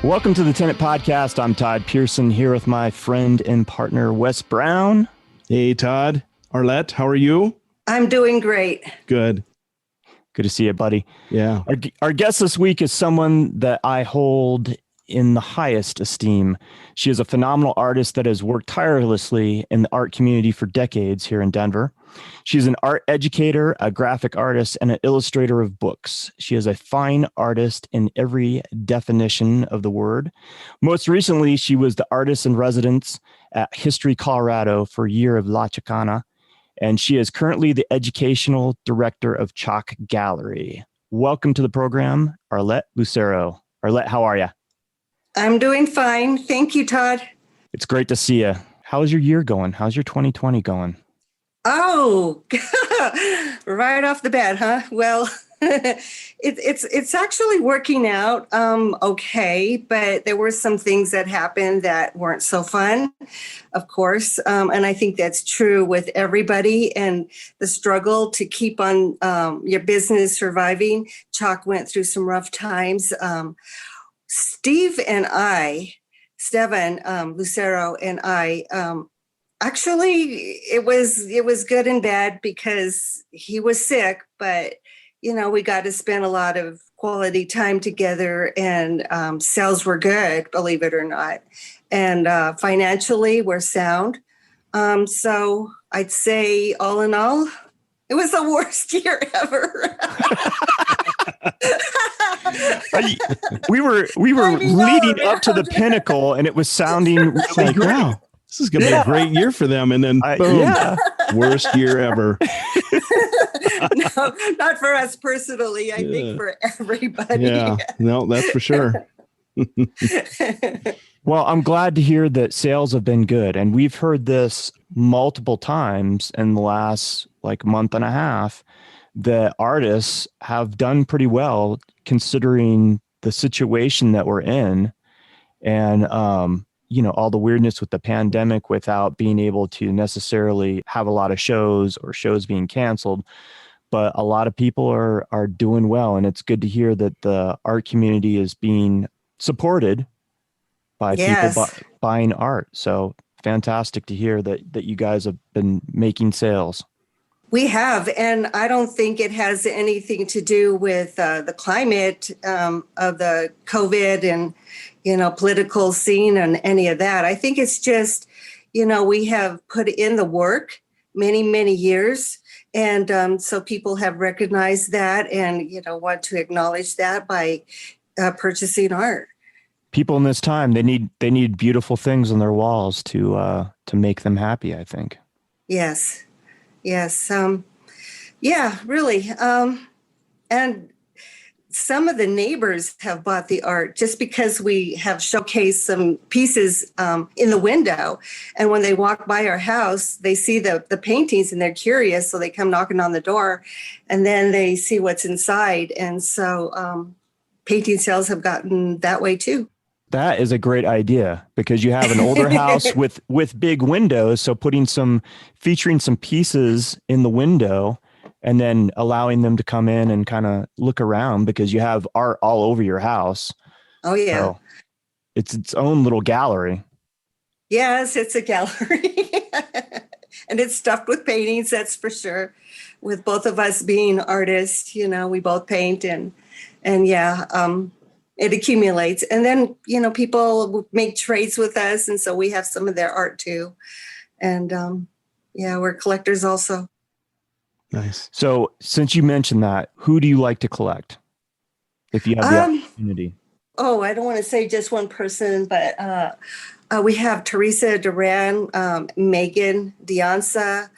Welcome to the Tenant Podcast. I'm Todd Pearson here with my friend and partner, Wes Brown. Hey, Todd. Arlette, how are you? I'm doing great. Good. Good to see you, buddy. Yeah. Our guest this week is someone that I hold in the highest esteem. She is a phenomenal artist that has worked tirelessly in the art community for decades here in Denver. She's an art educator, a graphic artist, and an illustrator of books. She is a fine artist in every definition of the word. Most recently, she was the artist in residence at History Colorado for a year of La Chicana, and she is currently the educational director of CHAC Gallery. Welcome to the program, Arlette Lucero. Arlette, how are you? I'm doing fine. Thank you, Todd. It's great to see you. How's your year going? How's your 2020 going? Oh, right off the bat, huh? Well, it's actually working out okay, but there were some things that happened that weren't so fun, of course. And I think that's true with everybody, and the struggle to keep on your business surviving. CHAC went through some rough times. Steven Lucero and I, actually, it was good and bad because he was sick, but, we got to spend a lot of quality time together, and sales were good, believe it or not. And financially, we're sound. So I'd say all in all, it was the worst year ever. we were leading up to the pinnacle, and it was sounding really great. Wow, this is going to be a great year for them. And then boom, worst year ever. No, not for us personally. I think for everybody. Yeah, no, that's for sure. Well, I'm glad to hear that sales have been good. And we've heard this multiple times in the last month and a half, that artists have done pretty well considering the situation that we're in, and all the weirdness with the pandemic, without being able to necessarily have a lot of shows or shows being canceled. But a lot of people are doing well, and it's good to hear that the art community is being supported by people buying art. So fantastic to hear that you guys have been making sales. We have, and I don't think it has anything to do with the climate of the COVID and, political scene and any of that. I think it's just, we have put in the work many, many years. And so people have recognized that and, want to acknowledge that by purchasing art. People in this time, they need beautiful things on their walls to make them happy, I think. Yes. Yeah, really. And some of the neighbors have bought the art just because we have showcased some pieces in the window. And when they walk by our house, they see the paintings and they're curious. So they come knocking on the door, and then they see what's inside. And so painting sales have gotten that way too. That is a great idea, because you have an older house with big windows. So featuring some pieces in the window, and then allowing them to come in and kind of look around, because you have art all over your house. Oh yeah. So it's its own little gallery. Yes, it's a gallery. And it's stuffed with paintings, that's for sure. With both of us being artists, we both paint and it accumulates. And then, people make trades with us. And so we have some of their art too. And we're collectors also. Nice. So since you mentioned that, who do you like to collect if you have the opportunity? Oh, I don't want to say just one person, but we have Teresa Duran, Megan Dianza,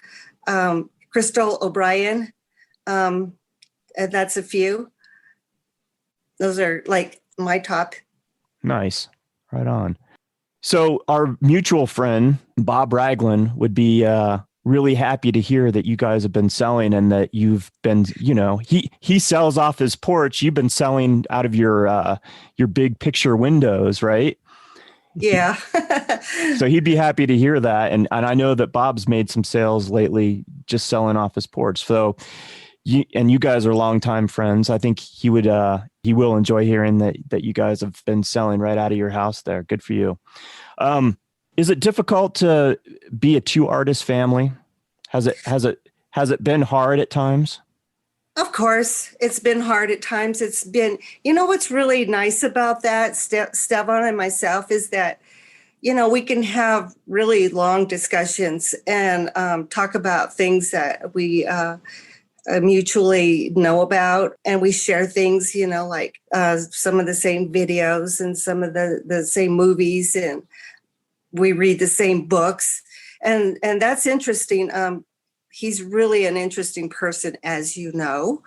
Crystal O'Brien. And that's a few. Those are my top. Nice. Right on. So our mutual friend, Bob Ragland, would be really happy to hear that you guys have been selling, and that you've been, he sells off his porch. You've been selling out of your big picture windows, right? Yeah. So he'd be happy to hear that. And I know that Bob's made some sales lately just selling off his porch. So you guys are longtime friends. I think he will enjoy hearing that you guys have been selling right out of your house there. Good for you. Is it difficult to be a two artist family? Has it been hard at times? Of course, it's been hard at times. It's been, what's really nice about that, Stevan and myself, is that, we can have really long discussions and talk about things that we mutually know about. And we share things, like some of the same videos and some of the same movies, and we read the same books. And that's interesting. He's really an interesting person, as you know.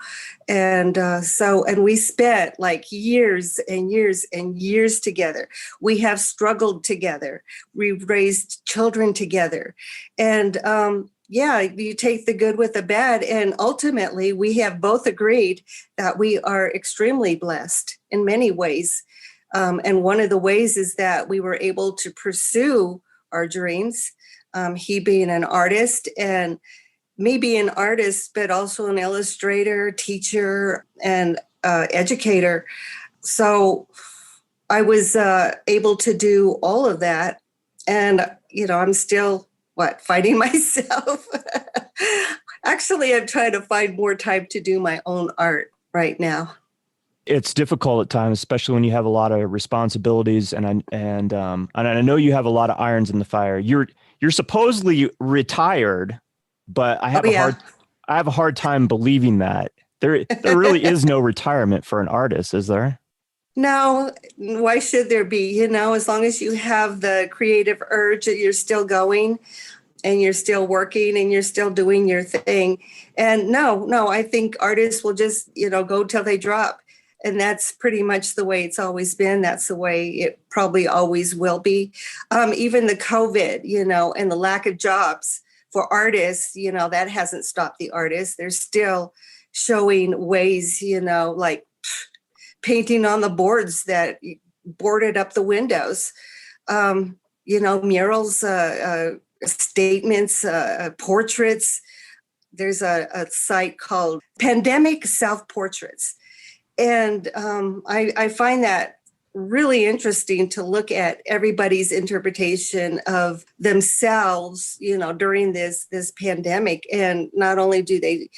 And and we spent like years and years and years together. We have struggled together. We've raised children together. And you take the good with the bad. And ultimately, we have both agreed that we are extremely blessed in many ways. And one of the ways is that we were able to pursue our dreams. He being an artist, and me being an artist, but also an illustrator, teacher, and educator. So I was able to do all of that. And, I'm still, fighting myself. Actually, I'm trying to find more time to do my own art right now. It's difficult at times, especially when you have a lot of responsibilities, and I know you have a lot of irons in the fire. You're supposedly retired, but I have a hard time believing that there really is no retirement for an artist, is there? No, why should there be? As long as you have the creative urge that you're still going and you're still working and you're still doing your thing. And no, I think artists will just, go till they drop. And that's pretty much the way it's always been. That's the way it probably always will be. Even the COVID, and the lack of jobs for artists, that hasn't stopped the artists. They're still showing ways, like painting on the boards that boarded up the windows, murals, statements, portraits. There's a site called Pandemic Self-Portraits. And I find that really interesting to look at everybody's interpretation of themselves, during this pandemic. And not only do they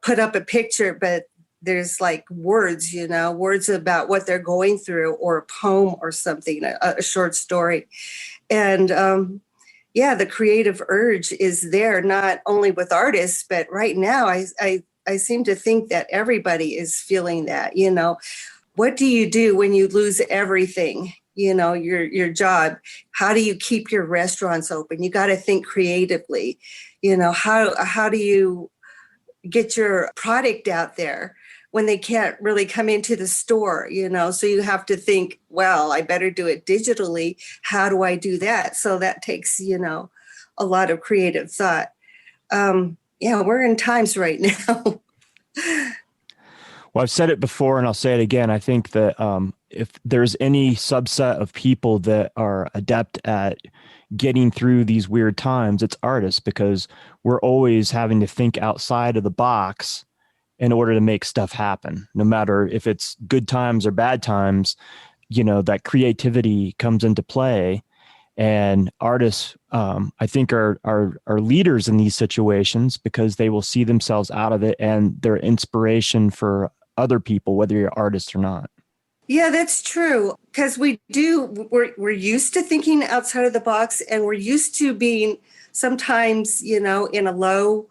put up a picture, but there's like words, words about what they're going through, or a poem or something, a short story. And the creative urge is there, not only with artists, but right now I seem to think that everybody is feeling that. What do you do when you lose everything? Your job. How do you keep your restaurants open? You got to think creatively. How do you get your product out there when they can't really come into the store? So you have to think, well, I better do it digitally. How do I do that? So that takes, a lot of creative thought. We're in times right now. Well, I've said it before and I'll say it again. I think that if there's any subset of people that are adept at getting through these weird times, it's artists, because we're always having to think outside of the box in order to make stuff happen. No matter if it's good times or bad times, that creativity comes into play. And artists, I think, are leaders in these situations, because they will see themselves out of it and they're inspiration for other people, whether you're artists or not. Yeah, that's true. Because we're used to thinking outside of the box, and we're used to being sometimes, in a low,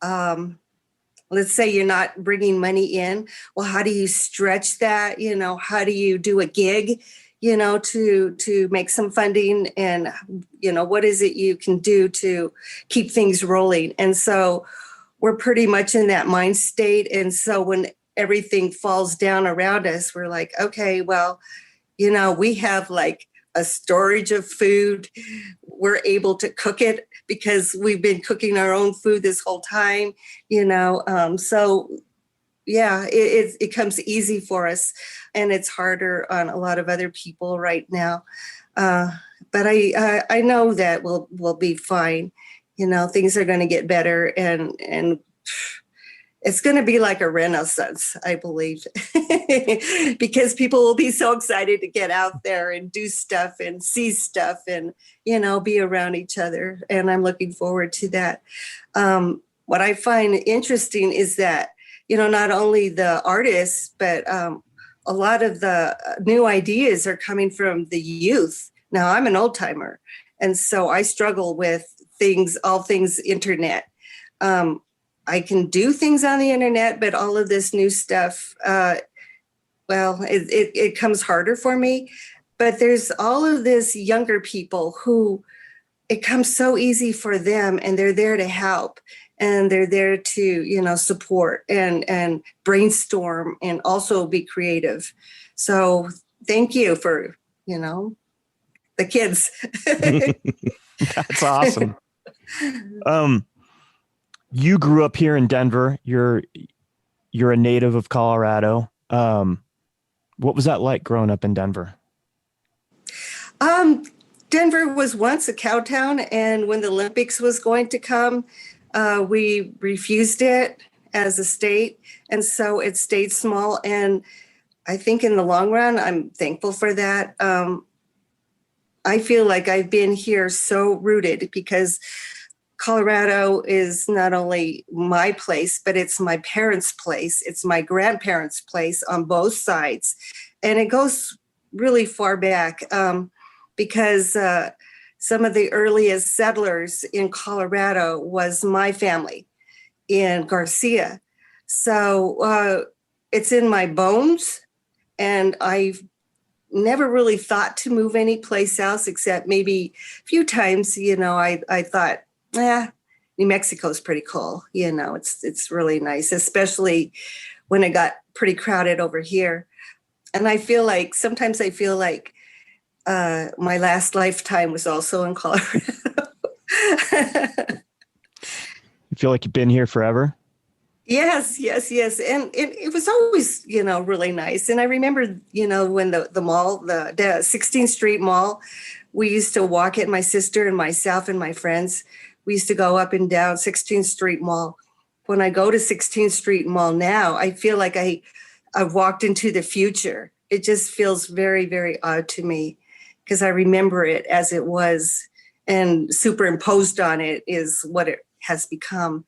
let's say you're not bringing money in. Well, how do you stretch that? How do you do a gig, to make some funding? And, what is it you can do to keep things rolling? And so we're pretty much in that mind state. And so when everything falls down around us, we're like, okay, well, we have like a storage of food. We're able to cook it because we've been cooking our own food this whole time, so yeah, it comes easy for us, and it's harder on a lot of other people right now. But I know that we'll be fine. Things are going to get better, and it's going to be like a renaissance, I believe, because people will be so excited to get out there and do stuff and see stuff and, be around each other. And I'm looking forward to that. What I find interesting is that, not only the artists, but a lot of the new ideas are coming from the youth. Now, I'm an old timer, and so I struggle with all things internet. I can do things on the internet, but all of this new stuff, it comes harder for me. But there's all of this younger people who it comes so easy for them, and they're there to help, and they're there to, support and brainstorm and also be creative. So thank you for, the kids. That's awesome. You grew up here in Denver. You're a native of Colorado. What was that like growing up in Denver? Denver was once a cow town, and when the Olympics was going to come, we refused it as a state, and so it stayed small. And I think in the long run, I'm thankful for that. I feel like I've been here so rooted because Colorado is not only my place, but it's my parents' place. It's my grandparents' place on both sides. And it goes really far back because some of the earliest settlers in Colorado was my family in Garcia. So it's in my bones. And I've never really thought to move any place else except maybe a few times, I thought, New Mexico is pretty cool. It's really nice, especially when it got pretty crowded over here. And sometimes I feel like my last lifetime was also in Colorado. You feel like you've been here forever? Yes. And it was always, really nice. And I remember, when the mall, the 16th Street Mall, we used to walk it, my sister and myself and my friends. We used to go up and down 16th Street Mall. When I go to 16th Street Mall now, I feel like I've walked into the future. It just feels very, very odd to me because I remember it as it was, and superimposed on it is what it has become.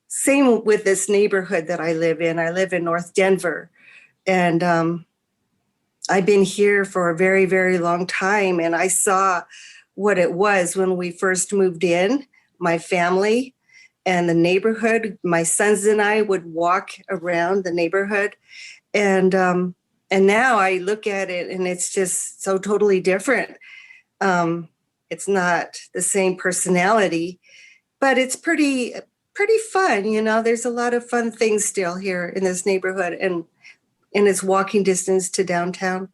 Same with this neighborhood that I live in. I live in North Denver, and I've been here for a very, very long time, and I saw what it was when we first moved in. My family and the neighborhood, my sons and I would walk around the neighborhood, and now I look at it and it's just so totally different. It's not the same personality, but it's pretty fun. There's a lot of fun things still here in this neighborhood, and it's walking distance to downtown.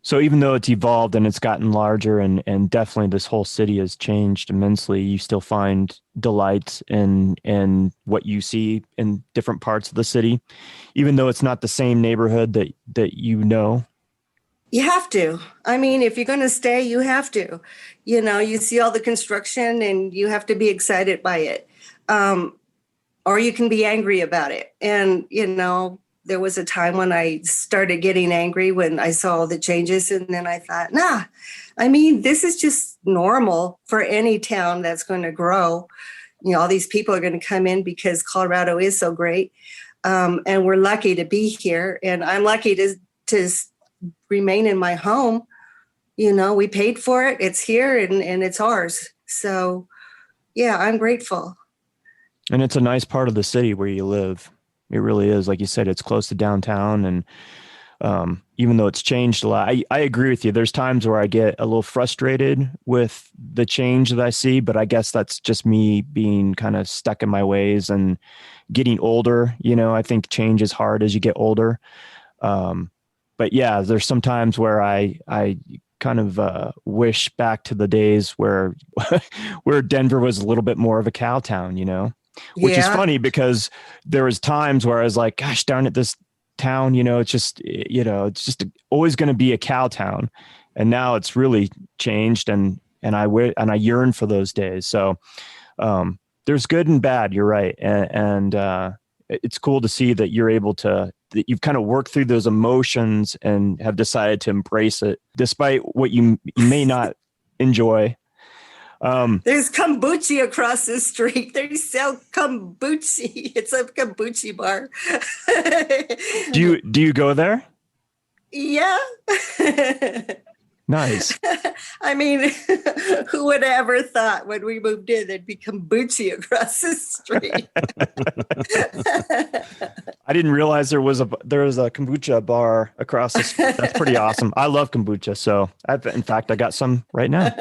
So even though it's evolved and it's gotten larger and definitely this whole city has changed immensely, you still find delight in what you see in different parts of the city, even though it's not the same neighborhood that you know? You have to. I mean, if you're going to stay, you have to. You see all the construction and you have to be excited by it. Or you can be angry about it. And, there was a time when I started getting angry when I saw all the changes. And then I thought, this is just normal for any town that's going to grow. All these people are going to come in because Colorado is so great. And we're lucky to be here. And I'm lucky to remain in my home. We paid for it. It's here and it's ours. So, yeah, I'm grateful. And it's a nice part of the city where you live. It really is. Like you said, it's close to downtown. And even though it's changed a lot, I agree with you. There's times where I get a little frustrated with the change that I see, but I guess that's just me being kind of stuck in my ways and getting older. I think change is hard as you get older. But yeah, there's some times where I kind of wish back to the days where Denver was a little bit more of a cow town, which is funny because there was times where I was like, gosh darn it, this town, it's just always going to be a cow town. And now it's really changed, and I yearn for those days. So there's good and bad. You're right. And it's cool to see that you're able to, that you've kind of worked through those emotions and have decided to embrace it despite what you may not enjoy. There's kombucha across the street. They sell kombucha. It's a kombucha bar. Do you go there? Yeah. Nice. I mean, who would have ever thought when we moved in there'd be kombucha across the street? I didn't realize there was a kombucha bar across the street. That's pretty awesome. I love kombucha. So in fact, I got some right now.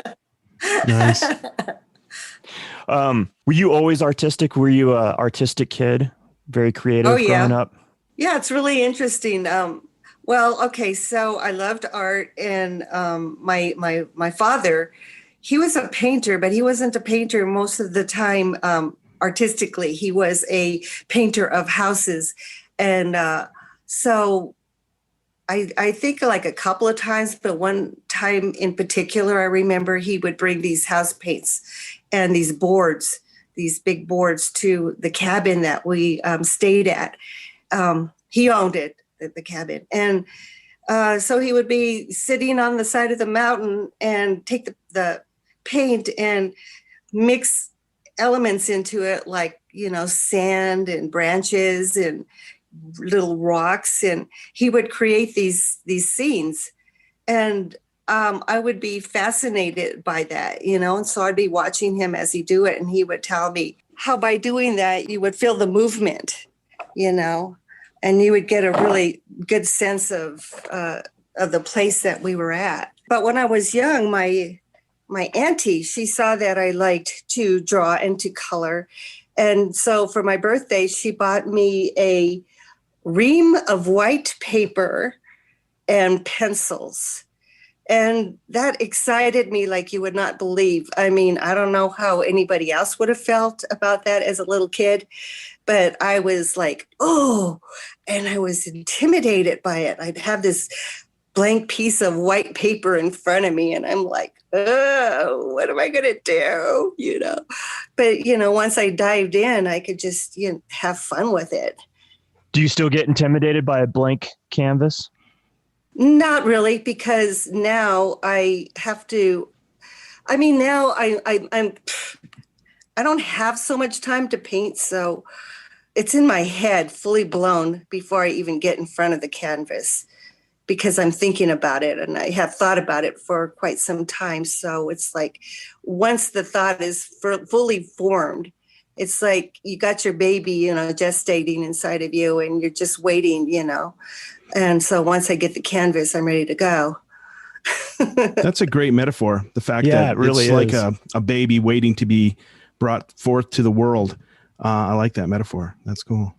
Nice. Were you always artistic? Were you an artistic kid? Very creative growing up? Yeah, it's really interesting. Well, okay, so I loved art, and my father, he was a painter, but he wasn't a painter most of the time artistically. He was a painter of houses. And so I think like a couple of times, but one time in particular, I remember he would bring these house paints and these boards, these big boards, to the cabin that we stayed at. He owned it, the cabin. And so he would be sitting on the side of the mountain and take the paint and mix elements into it, like, sand and branches and little rocks, and he would create these scenes, and I would be fascinated by that, and so I'd be watching him as he do it, and he would tell me how by doing that you would feel the movement, and you would get a really good sense of the place that we were at. But when I was young, my auntie, she saw that I liked to draw and to color, and so for my birthday she bought me a ream of white paper and pencils. And that excited me like you would not believe. I mean, I don't know how anybody else would have felt about that as a little kid, but I was like, oh, and I was intimidated by it. I'd have this blank piece of white paper in front of me, and I'm like, oh, what am I going to do? But, once I dived in, I could just have fun with it. Do you still get intimidated by a blank canvas? Not really, because now I have to. I mean, now I don't have so much time to paint, so it's in my head, fully blown, before I even get in front of the canvas, because I'm thinking about it, and I have thought about it for quite some time. So it's like once the thought is fully formed, it's like you got your baby, gestating inside of you, and you're just waiting, And so once I get the canvas, I'm ready to go. That's a great metaphor. The fact that it really it's is like a baby waiting to be brought forth to the world. I like that metaphor. That's cool.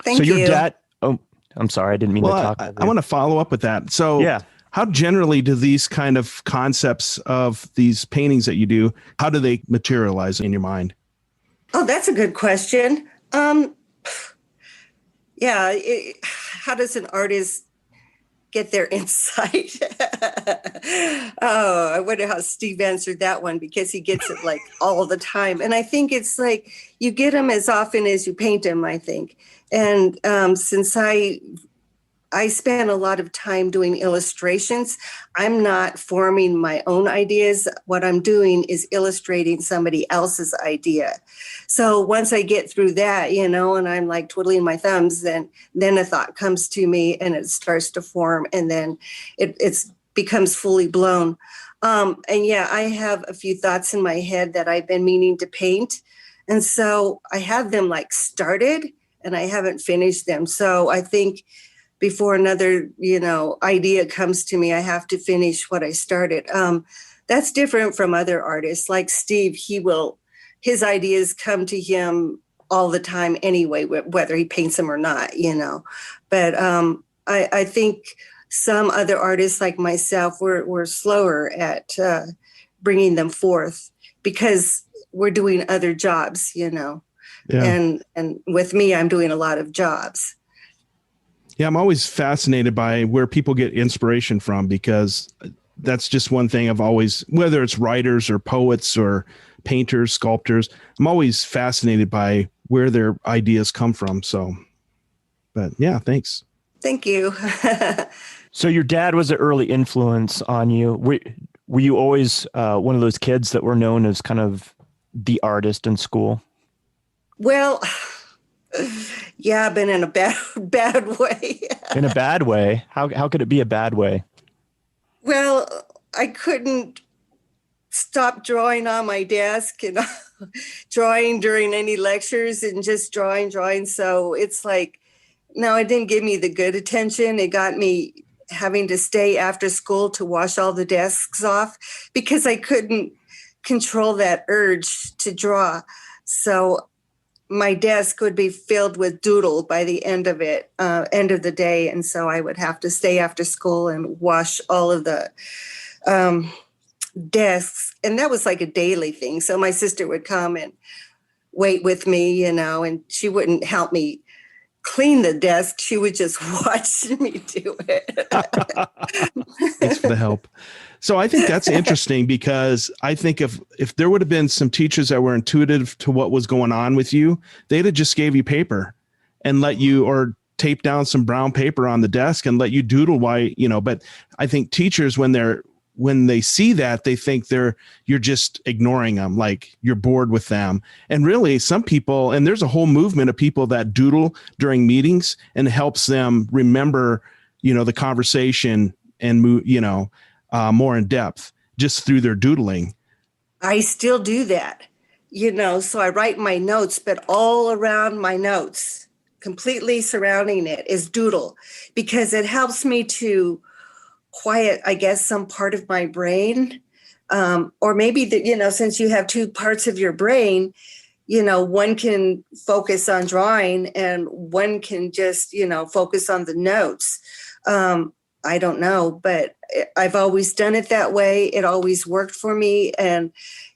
Thank you. So your dad, I'm sorry, I didn't mean to talk. I want to follow up with that. So how generally do these kind of concepts of these paintings that you do, how do they materialize in your mind? Oh, that's a good question. How does an artist get their insight? Oh, I wonder how Steve answered that one, because he gets it like all the time. And I think it's like you get them as often as you paint them, I think. And since I spend a lot of time doing illustrations, I'm not forming my own ideas. What I'm doing is illustrating somebody else's idea. So once I get through that, and I'm like twiddling my thumbs, then a thought comes to me and it starts to form, and then it becomes fully blown. I have a few thoughts in my head that I've been meaning to paint. And so I have them like started and I haven't finished them. So I think before another, idea comes to me, I have to finish what I started. That's different from other artists. Like Steve, his ideas come to him all the time anyway, whether he paints them or not, But I think some other artists like myself were slower at bringing them forth because we're doing other jobs, Yeah. And with me, I'm doing a lot of jobs. Yeah, I'm always fascinated by where people get inspiration from, because That's just one thing I've always, whether it's writers or poets or painters, sculptors, I'm always fascinated by where their ideas come from. So, but yeah, thanks. Thank you. So your dad was an early influence on you. Were you always one of those kids that were known as kind of the artist in school? Well, yeah, but in a bad way. In a bad way? How could it be a bad way? Well, I couldn't stop drawing on my desk and drawing during any lectures and just drawing. So it's like, no, it didn't give me the good attention. It got me having to stay after school to wash all the desks off because I couldn't control that urge to draw. So my desk would be filled with doodle by the end of the day. And so I would have to stay after school and wash all of the desks. And that was like a daily thing. So my sister would come and wait with me, and she wouldn't help me clean the desk. She would just watch me do it. Thanks for the help. So I think that's interesting because I think if there would have been some teachers that were intuitive to what was going on with you, they'd have just gave you paper and let you, or tape down some brown paper on the desk and let you doodle but I think teachers, when they see that, they think you're just ignoring them, like you're bored with them. And really some people, and there's a whole movement of people that doodle during meetings and helps them remember, the conversation and move, more in depth just through their doodling. I still do that, so I write my notes, but all around my notes, completely surrounding it, is doodle because it helps me to quiet, I guess, some part of my brain. Or maybe since you have two parts of your brain, one can focus on drawing and one can just, focus on the notes. I don't know, but I've always done it that way. It always worked for me. And,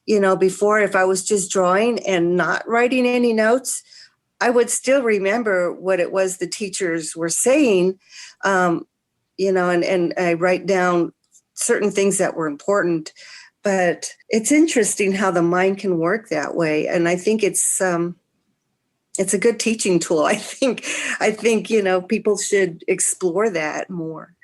before, if I was just drawing and not writing any notes, I would still remember what it was the teachers were saying. And I write down certain things that were important, but it's interesting how the mind can work that way. And I think it's a good teaching tool. I think, people should explore that more.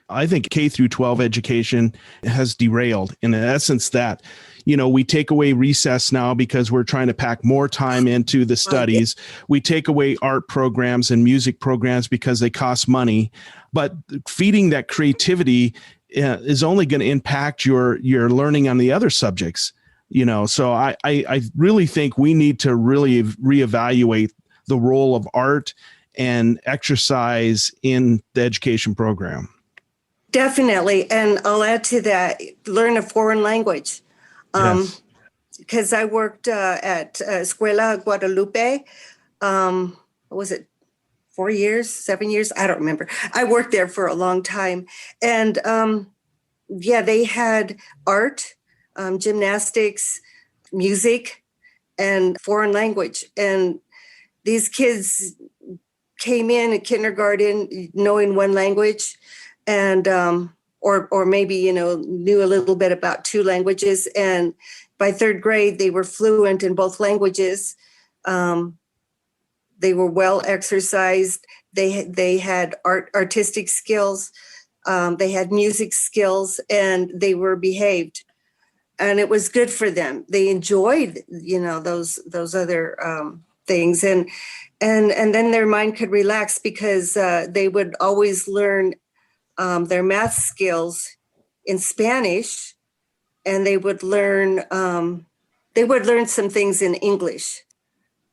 I think K through 12 education has derailed in essence that, we take away recess now because we're trying to pack more time into the studies. We take away art programs and music programs because they cost money. But feeding that creativity is only going to impact your learning on the other subjects. So I really think we need to really reevaluate the role of art and exercise in the education program. Definitely. And I'll add to that, learn a foreign language. Because I worked at Escuela Guadalupe. What was it? 4 years, 7 years? I don't remember. I worked there for a long time. And they had art, gymnastics, music, and foreign language. And these kids came in kindergarten knowing one language and or maybe, knew a little bit about two languages. And by third grade, they were fluent in both languages. They were well exercised. They had artistic skills. They had music skills, and they were behaved. And it was good for them. They enjoyed, those other things. And then their mind could relax because they would always learn their math skills in Spanish, and they would learn some things in English.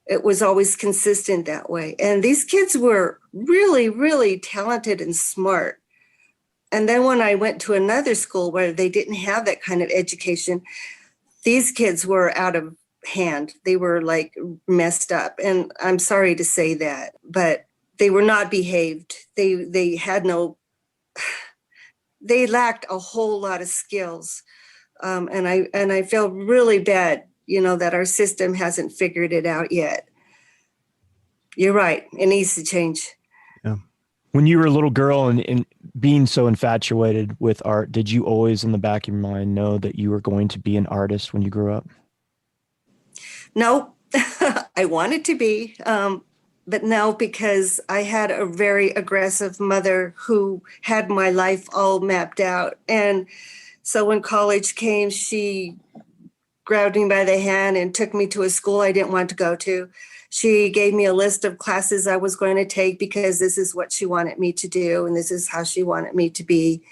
It was always consistent that way. And these kids were really, really talented and smart. And then when I went to another school where they didn't have that kind of education, these kids were out of hand. They were like messed up. And I'm sorry to say that, but they were not behaved. They lacked a whole lot of skills. And I feel really bad, that our system hasn't figured it out yet. You're right. It needs to change. Yeah. When you were a little girl and being so infatuated with art, did you always in the back of your mind know that you were going to be an artist when you grew up? No, I wanted to be, but no, because I had a very aggressive mother who had my life all mapped out. And so when college came, she grabbed me by the hand and took me to a school I didn't want to go to. She gave me a list of classes I was going to take because this is what she wanted me to do and this is how she wanted me to be.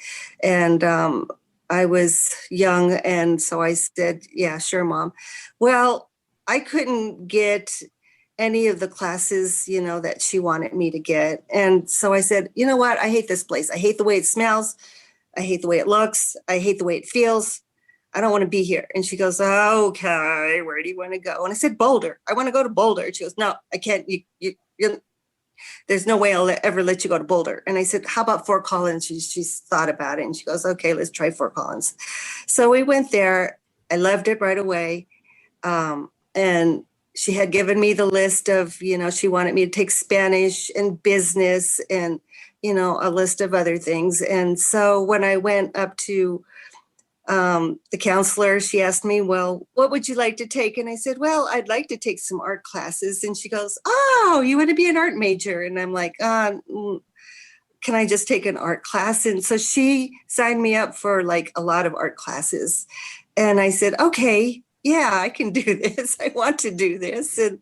And I was young, and so I said, yeah, sure, Mom. Well, I couldn't get any of the classes, that she wanted me to get. And so I said, you know what? I hate this place. I hate the way it smells. I hate the way it looks. I hate the way it feels. I don't want to be here. And she goes, okay, where do you want to go? And I said, Boulder. I want to go to Boulder. She goes, no, I can't. There's no way I'll ever let you go to Boulder. And I said, how about Fort Collins? She's thought about it. And she goes, okay, let's try Fort Collins. So we went there. I loved it right away. And she had given me the list of, she wanted me to take Spanish and business and, a list of other things. And so when I went up to the counselor, she asked me, well, what would you like to take? And I said, well, I'd like to take some art classes. And she goes, oh, you want to be an art major? And I'm like, can I just take an art class? And so she signed me up for like a lot of art classes. And I said, okay, yeah, I can do this. I want to do this. And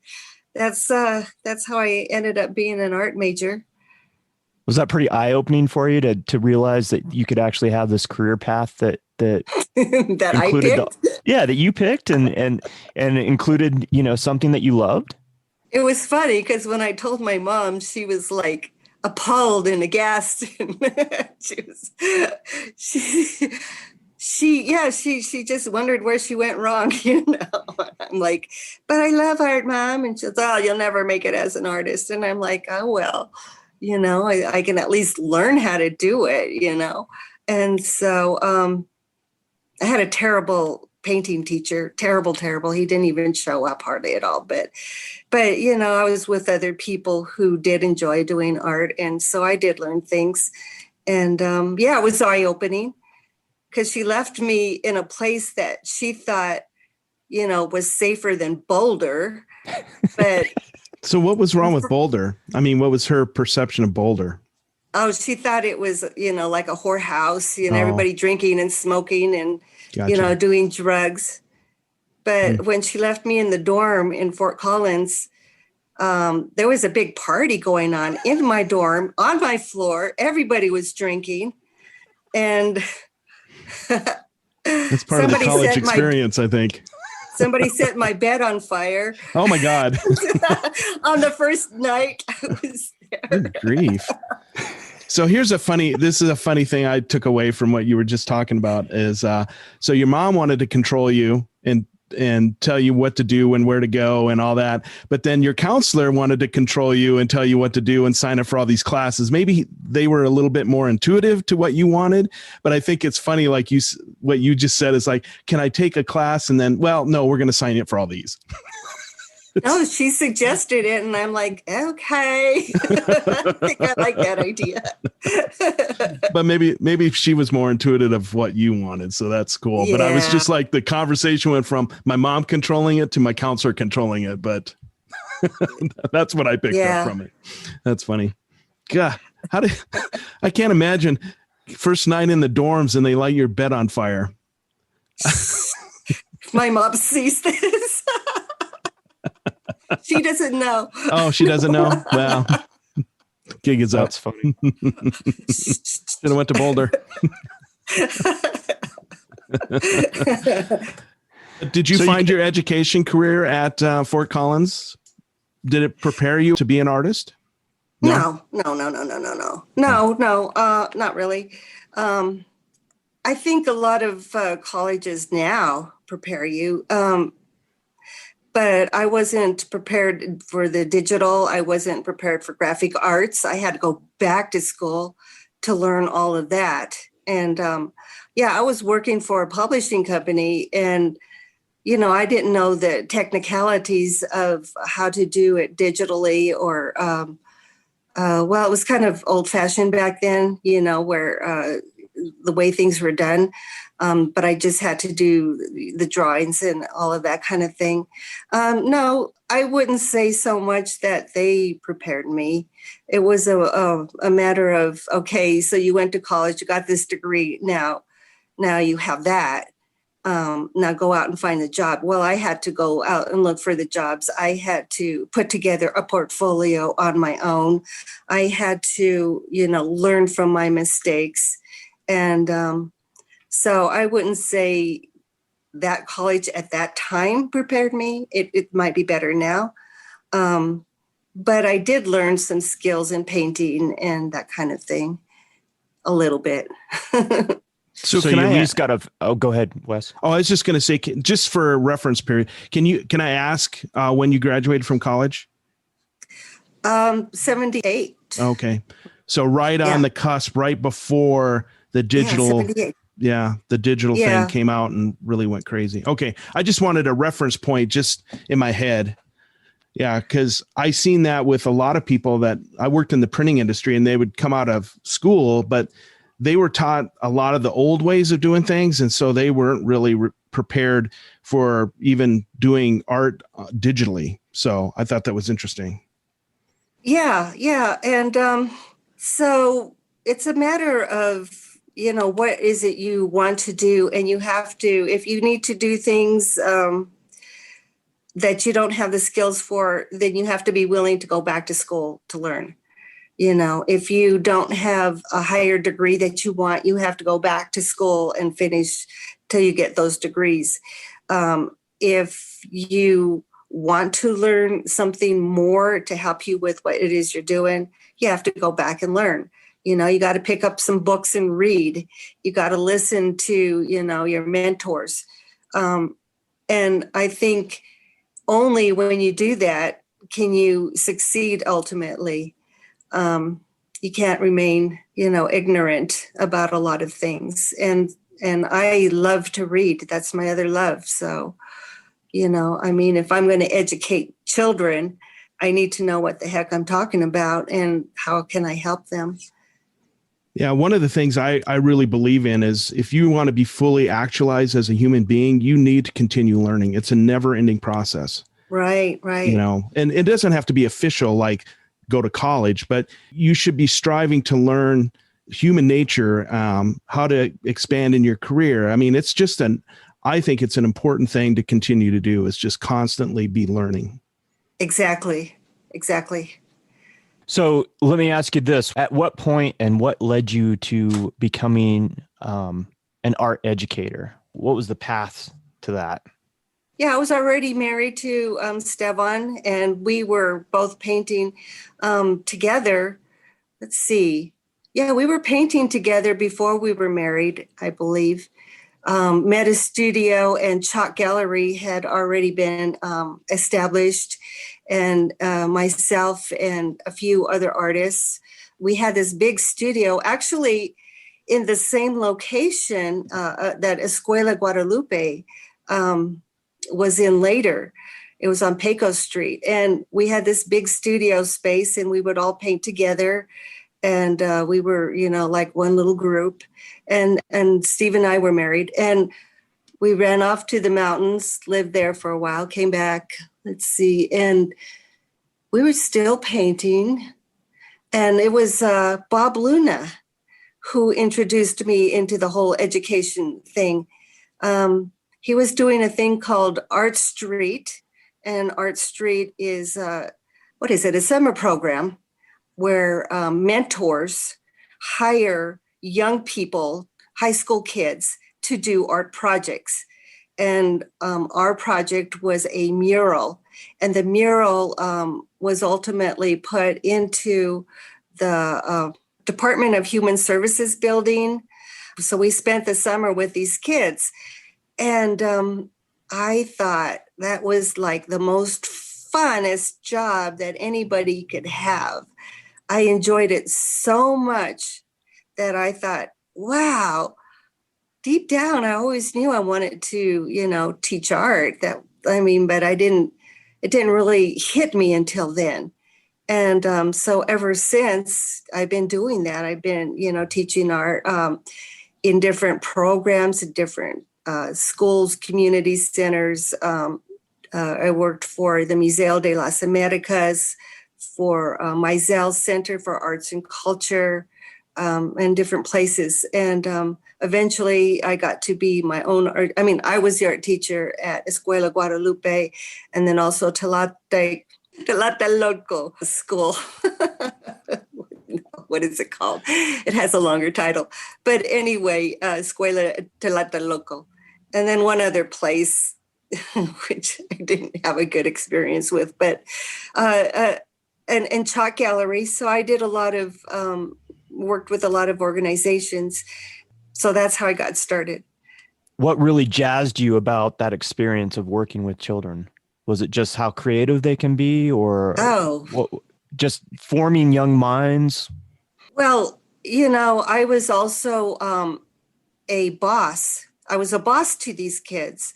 that's how I ended up being an art major. Was that pretty eye-opening for you to realize that you could actually have this career path that that I picked? That you picked and included, something that you loved? It was funny because when I told my mom, she was like appalled and aghast. And she just wondered where she went wrong, I'm like, but I love art, Mom. And she says, oh, you'll never make it as an artist. And I'm like, oh, well, I can at least learn how to do it, And so I had a terrible painting teacher, terrible. He didn't even show up hardly at all. But I was with other people who did enjoy doing art. And so I did learn things. And it was eye-opening because she left me in a place that she thought, was safer than Boulder. But so what was wrong with Boulder? I mean, what was her perception of Boulder? Oh, she thought it was, like a whorehouse, everybody drinking and smoking and, Gotcha. Doing drugs. But when she left me in the dorm in Fort Collins, there was a big party going on in my dorm, on my floor. Everybody was drinking. And that's part of the college experience, I think. Somebody set my bed on fire. Oh, my God. On the first night I was there. Good grief. So this is a funny thing I took away from what you were just talking about is, so your mom wanted to control you and tell you what to do and where to go and all that. But then your counselor wanted to control you and tell you what to do and sign up for all these classes. Maybe they were a little bit more intuitive to what you wanted, but I think it's funny. Like what you just said is like, can I take a class? And then, well, no, we're going to sign up for all these. No, she suggested it, and I'm like, okay. I think I like that idea. But maybe she was more intuitive of what you wanted, so that's cool. Yeah. But I was just like, the conversation went from my mom controlling it to my counselor controlling it, but that's what I picked up from it. That's funny. God, I can't imagine first night in the dorms and they light your bed on fire. My mom sees this. She doesn't know. Oh, she doesn't know? Well, gig is up. That's funny. Should have went to Boulder. Did you find your education career at Fort Collins? Did it prepare you to be an artist? No, not really. I think a lot of colleges now prepare you. But I wasn't prepared for the digital. I wasn't prepared for graphic arts. I had to go back to school to learn all of that. And I was working for a publishing company, and I didn't know the technicalities of how to do it digitally or Well, it was kind of old fashioned back then, where the way things were done. But I just had to do the drawings and all of that kind of thing. No, I wouldn't say so much that they prepared me. It was a matter of, okay, so you went to college, you got this degree, now you have that. Now go out and find a job. Well, I had to go out and look for the jobs. I had to put together a portfolio on my own. I had to, learn from my mistakes. And so I wouldn't say that college at that time prepared me. It might be better now. But I did learn some skills in painting and that kind of thing a little bit. So can I ask go ahead, Wes. Oh, I was just going to say, just for a reference period, can I ask when you graduated from college? 78. Okay. So right on the cusp, right before the digital, the digital thing came out and really went crazy. Okay. I just wanted a reference point just in my head. Yeah. Cause I seen that with a lot of people that I worked in the printing industry, and they would come out of school, but they were taught a lot of the old ways of doing things. And so they weren't really prepared for even doing art digitally. So I thought that was interesting. Yeah. Yeah. And so it's a matter of, what is it you want to do? And you have to, if you need to do things that you don't have the skills for, then you have to be willing to go back to school to learn. If you don't have a higher degree that you want, you have to go back to school and finish till you get those degrees. If you want to learn something more to help you with what it is you're doing, you have to go back and learn. You got to pick up some books and read. You got to listen to, your mentors. And I think only when you do that can you succeed ultimately. You can't remain, ignorant about a lot of things. And I love to read. That's my other love. So, if I'm going to educate children, I need to know what the heck I'm talking about and how can I help them. Yeah. One of the things I really believe in is if you want to be fully actualized as a human being, you need to continue learning. It's a never ending process. Right. And it doesn't have to be official, like go to college, but you should be striving to learn human nature, how to expand in your career. I mean, I think it's an important thing to continue to do, is just constantly be learning. Exactly. So let me ask you this. At what point and what led you to becoming an art educator? What was the path to that? Yeah, I was already married to Stevan, and we were both painting together. Let's see. Yeah, we were painting together before we were married, I believe. Meta Studio and CHAC Gallery had already been established, and myself and a few other artists, we had this big studio, actually in the same location that Escuela Guadalupe was in later. It was on Pecos Street. And we had this big studio space, and we would all paint together. And we were, like one little group. And Steve and I were married. And we ran off to the mountains, lived there for a while, came back, and we were still painting. And it was Bob Luna who introduced me into the whole education thing. He was doing a thing called Art Street, and Art Street is, a summer program where mentors hire young people, high school kids, to do art projects. And our project was a mural, and the mural was ultimately put into the Department of Human Services building. So we spent the summer with these kids. And I thought that was like the most funnest job that anybody could have. I enjoyed it so much that I thought, wow, deep down, I always knew I wanted to, teach art. But it didn't really hit me until then. And so ever since, I've been doing that. I've been, teaching art in different programs, in different schools, community centers. I worked for the Museo de las Americas, for Mizell Center for Arts and Culture, and different places. And eventually I got to be my own art. I mean, I was the art teacher at Escuela Guadalupe, and then also Tlatelolco School. What is it called? It has a longer title. But anyway, Escuela Tlatelolco. And then one other place, which I didn't have a good experience with, but and CHAC Gallery. So I did a lot of, worked with a lot of organizations. So that's how I got started. What really jazzed you about that experience of working with children? Was it just how creative they can be, or just forming young minds? Well, I was also a boss. I was a boss to these kids,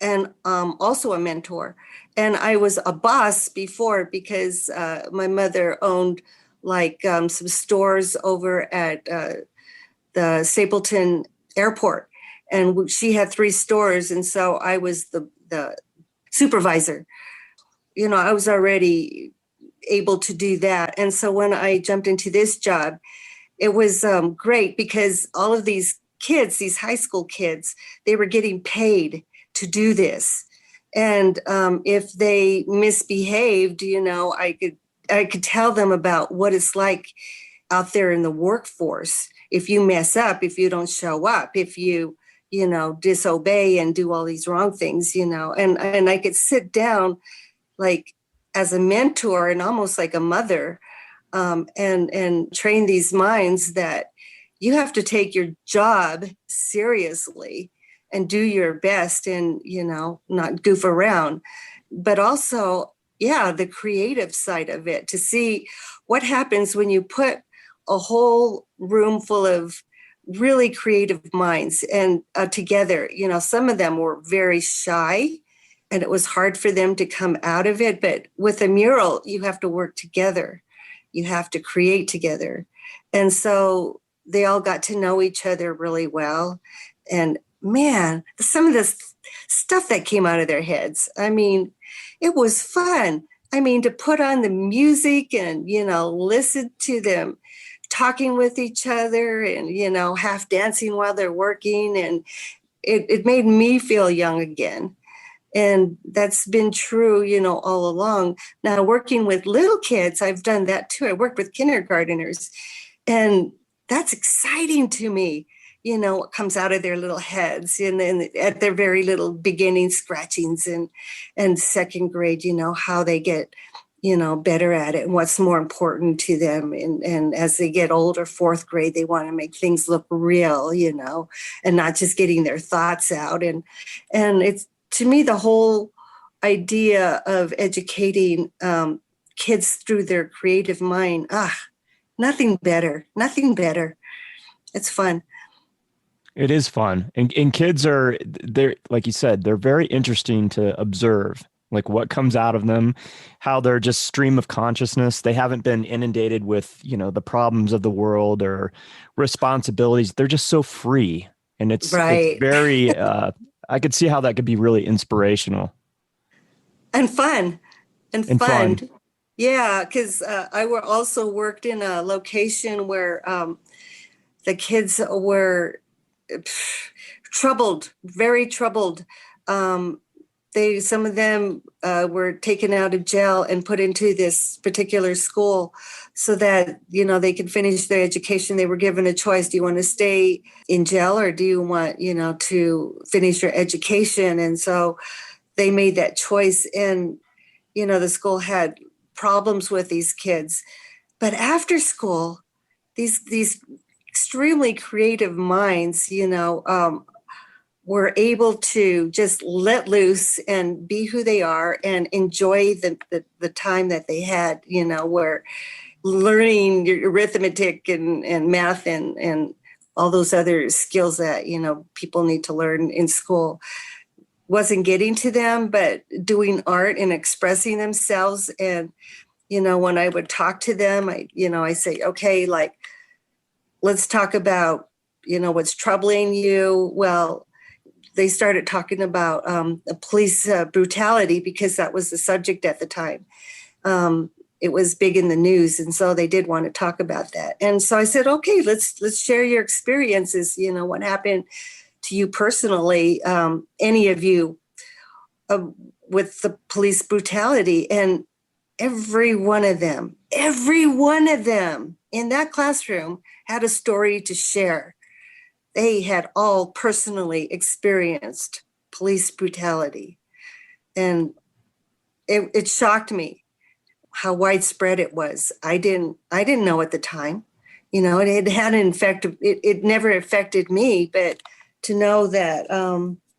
and also a mentor. And I was a boss before because my mother owned some stores over at the Stapleton Airport. And she had 3 stores. And so I was the supervisor. I was already able to do that. And so when I jumped into this job, it was great because all of these kids, these high school kids, they were getting paid to do this. And if they misbehaved, I could tell them about what it's like out there in the workforce. If you mess up, if you don't show up, if you, disobey and do all these wrong things, and I could sit down like as a mentor and almost like a mother, and train these minds that you have to take your job seriously and do your best and, not goof around, but also, the creative side of it, to see what happens when you put a whole room full of really creative minds and together. Some of them were very shy and it was hard for them to come out of it. But with a mural, you have to work together. You have to create together. And so they all got to know each other really well. And man, some of the stuff that came out of their heads, I mean, it was fun. I mean, to put on the music and, listen to them talking with each other and, half dancing while they're working. And it made me feel young again. And that's been true, all along. Now, working with little kids, I've done that too. I worked with kindergarteners, and that's exciting to me. What comes out of their little heads and at their very little beginning scratchings and second grade, how they get, better at it and what's more important to them. And as they get older, 4th grade, they want to make things look real, and not just getting their thoughts out. And it's, to me, the whole idea of educating kids through their creative mind, nothing better. It's fun. It is fun. And kids they're, like you said, they're very interesting to observe, like what comes out of them, how they're just stream of consciousness. They haven't been inundated with, the problems of the world or responsibilities. They're just so free. And it's very, I could see how that could be really inspirational. And fun. Yeah, because I also worked in a location where the kids were troubled, very troubled. Some of them were taken out of jail and put into this particular school so that, they could finish their education. They were given a choice. Do you want to stay in jail or do you want, to finish your education? And so they made that choice. And, the school had problems with these kids. But after school, these extremely creative minds, were able to just let loose and be who they are and enjoy the time that they had, where learning arithmetic and math and all those other skills that, people need to learn in school wasn't getting to them, but doing art and expressing themselves and when I would talk to them, I say, okay, like, let's talk about, what's troubling you. Well, they started talking about police brutality because that was the subject at the time. It was big in the news, and so they did want to talk about that. And so I said, okay, let's share your experiences. What happened to you personally, any of you, with the police brutality. And every one of them in that classroom had a story to share. They had all personally experienced police brutality. And it shocked me how widespread it was. I didn't know at the time, it hadn't affected, it never affected me, but to know that,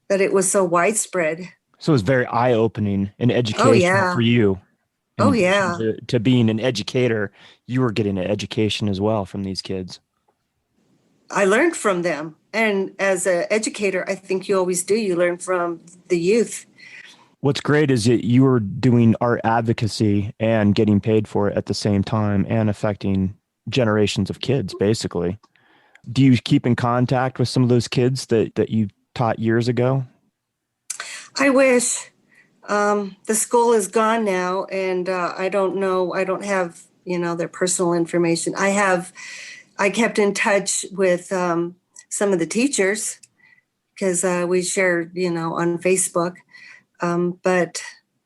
that it was so widespread. So it was very eye-opening and educational Oh, yeah. for you. In Oh, addition yeah. to being an educator, you were getting an education as well from these kids. I learned from them. And as an educator, I think you always do. You learn from the youth. What's great is that you were doing art advocacy and getting paid for it at the same time and affecting generations of kids, basically. Do you keep in contact with some of those kids that you taught years ago? I wish. The school is gone now, and I don't know. I don't have, their personal information. I kept in touch with some of the teachers because we shared, on Facebook. But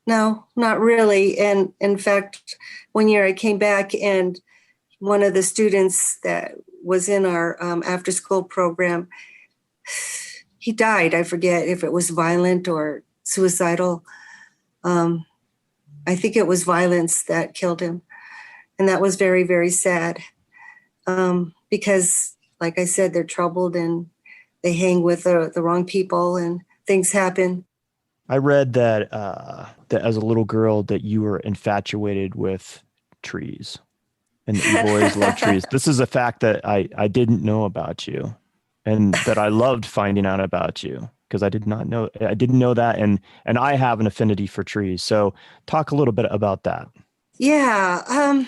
no, not really. And in fact, one year I came back and one of the students that was in our after school program, he died. I forget if it was violent or suicidal. I think it was violence that killed him. And that was very, very sad because, like I said, they're troubled and they hang with the wrong people and things happen. I read that that as a little girl that you were infatuated with trees and that you've always loved trees. This is a fact that I didn't know about you and that I loved finding out about you because I didn't know that. And I have an affinity for trees. So talk a little bit about that. Yeah.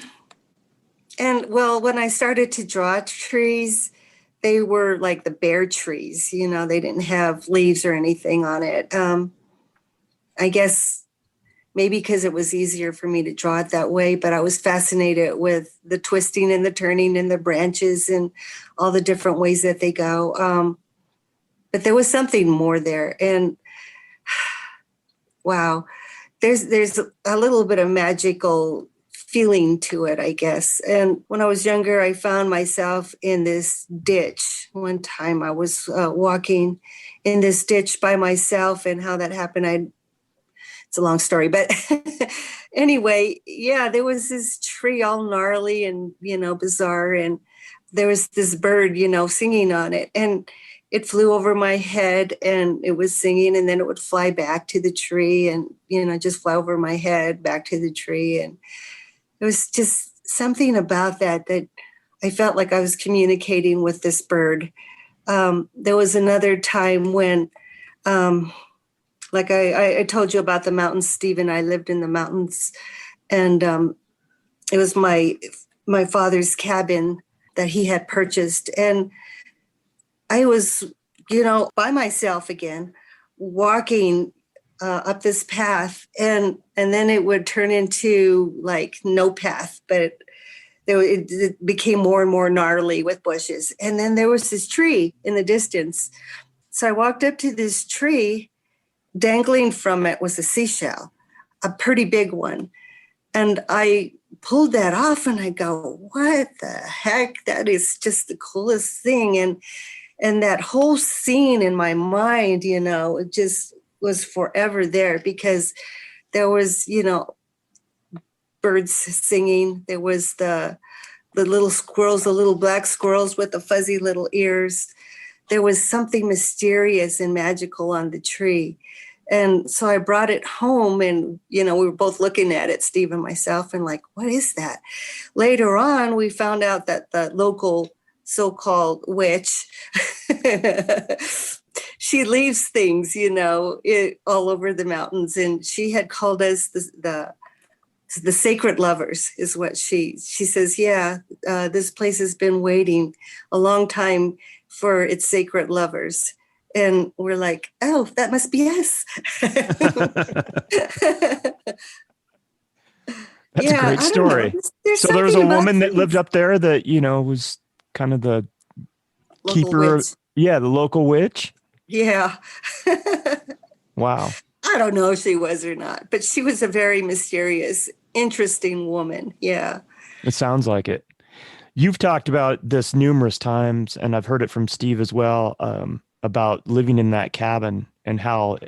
And well, when I started to draw trees, they were like the bare trees, they didn't have leaves or anything on it. I guess maybe because it was easier for me to draw it that way, but I was fascinated with the twisting and the turning and the branches and all the different ways that they go. But there was something more there. And wow, there's a little bit of magical feeling to it, I guess. And when I was younger, I found myself in this ditch. One time I was walking in this ditch by myself, and how that happened, it's a long story, but anyway, yeah, there was this tree all gnarly and, bizarre. And there was this bird, singing on it, and it flew over my head and it was singing, and then it would fly back to the tree and, just fly over my head back to the tree. And it was just something about that I felt like I was communicating with this bird. There was another time when, like I told you about the mountains, Stephen. I lived in the mountains, and it was my father's cabin that he had purchased. And I was, by myself again, walking up this path, and then it would turn into like no path, but it became more and more gnarly with bushes. And then there was this tree in the distance. So I walked up to this tree. Dangling from it was a seashell, a pretty big one. And I pulled that off and I go, what the heck? That is just the coolest thing. And that whole scene in my mind, it just was forever there because there was, birds singing. There was the little squirrels, the little black squirrels with the fuzzy little ears. There was something mysterious and magical on the tree. And so I brought it home and, we were both looking at it, Steve and myself, and like, what is that? Later on, we found out that the local so-called witch, she leaves things, all over the mountains. And she had called us the The Sacred Lovers is what she says. Yeah, this place has been waiting a long time for its sacred lovers. And we're like, oh, that must be us. That's a great story. So there was a woman that lived up there that, was kind of the local keeper. Witch. Yeah, the local witch. Yeah. Wow. I don't know if she was or not, but she was a very mysterious, interesting woman. Yeah. It sounds like it. You've talked about this numerous times, and I've heard it from Steve as well, about living in that cabin and how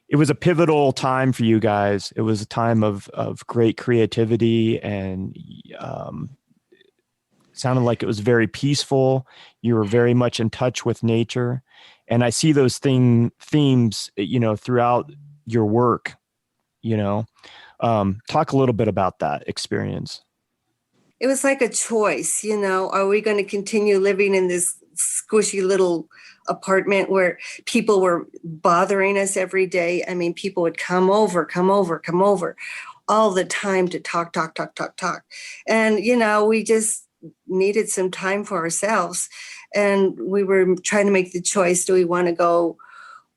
it was a pivotal time for you guys. It was a time of great creativity, and sounded like it was very peaceful. You were very much in touch with nature. And I see those themes, throughout your work, talk a little bit about that experience. It was like a choice, are we going to continue living in this squishy little apartment where people were bothering us every day? I mean, people would come over all the time to talk. And, we just needed some time for ourselves. And we were trying to make the choice. Do we want to go,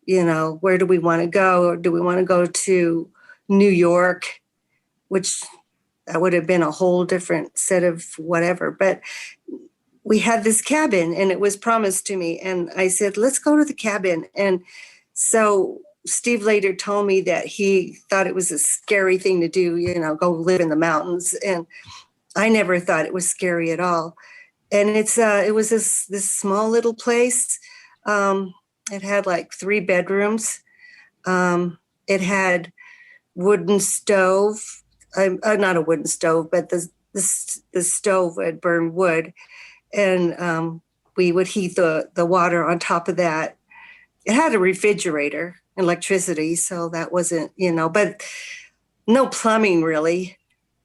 where do we want to go? Or do we want to go to New York, which that would have been a whole different set of whatever. But we had this cabin and it was promised to me. And I said, let's go to the cabin. And so Steve later told me that he thought it was a scary thing to do, go live in the mountains. And I never thought it was scary at all. And it was this small little place. It had like 3 bedrooms. It had wooden stove, not a wooden stove, but the stove would burn wood. And we would heat the water on top of that. It had a refrigerator, electricity. So that wasn't, but no plumbing really,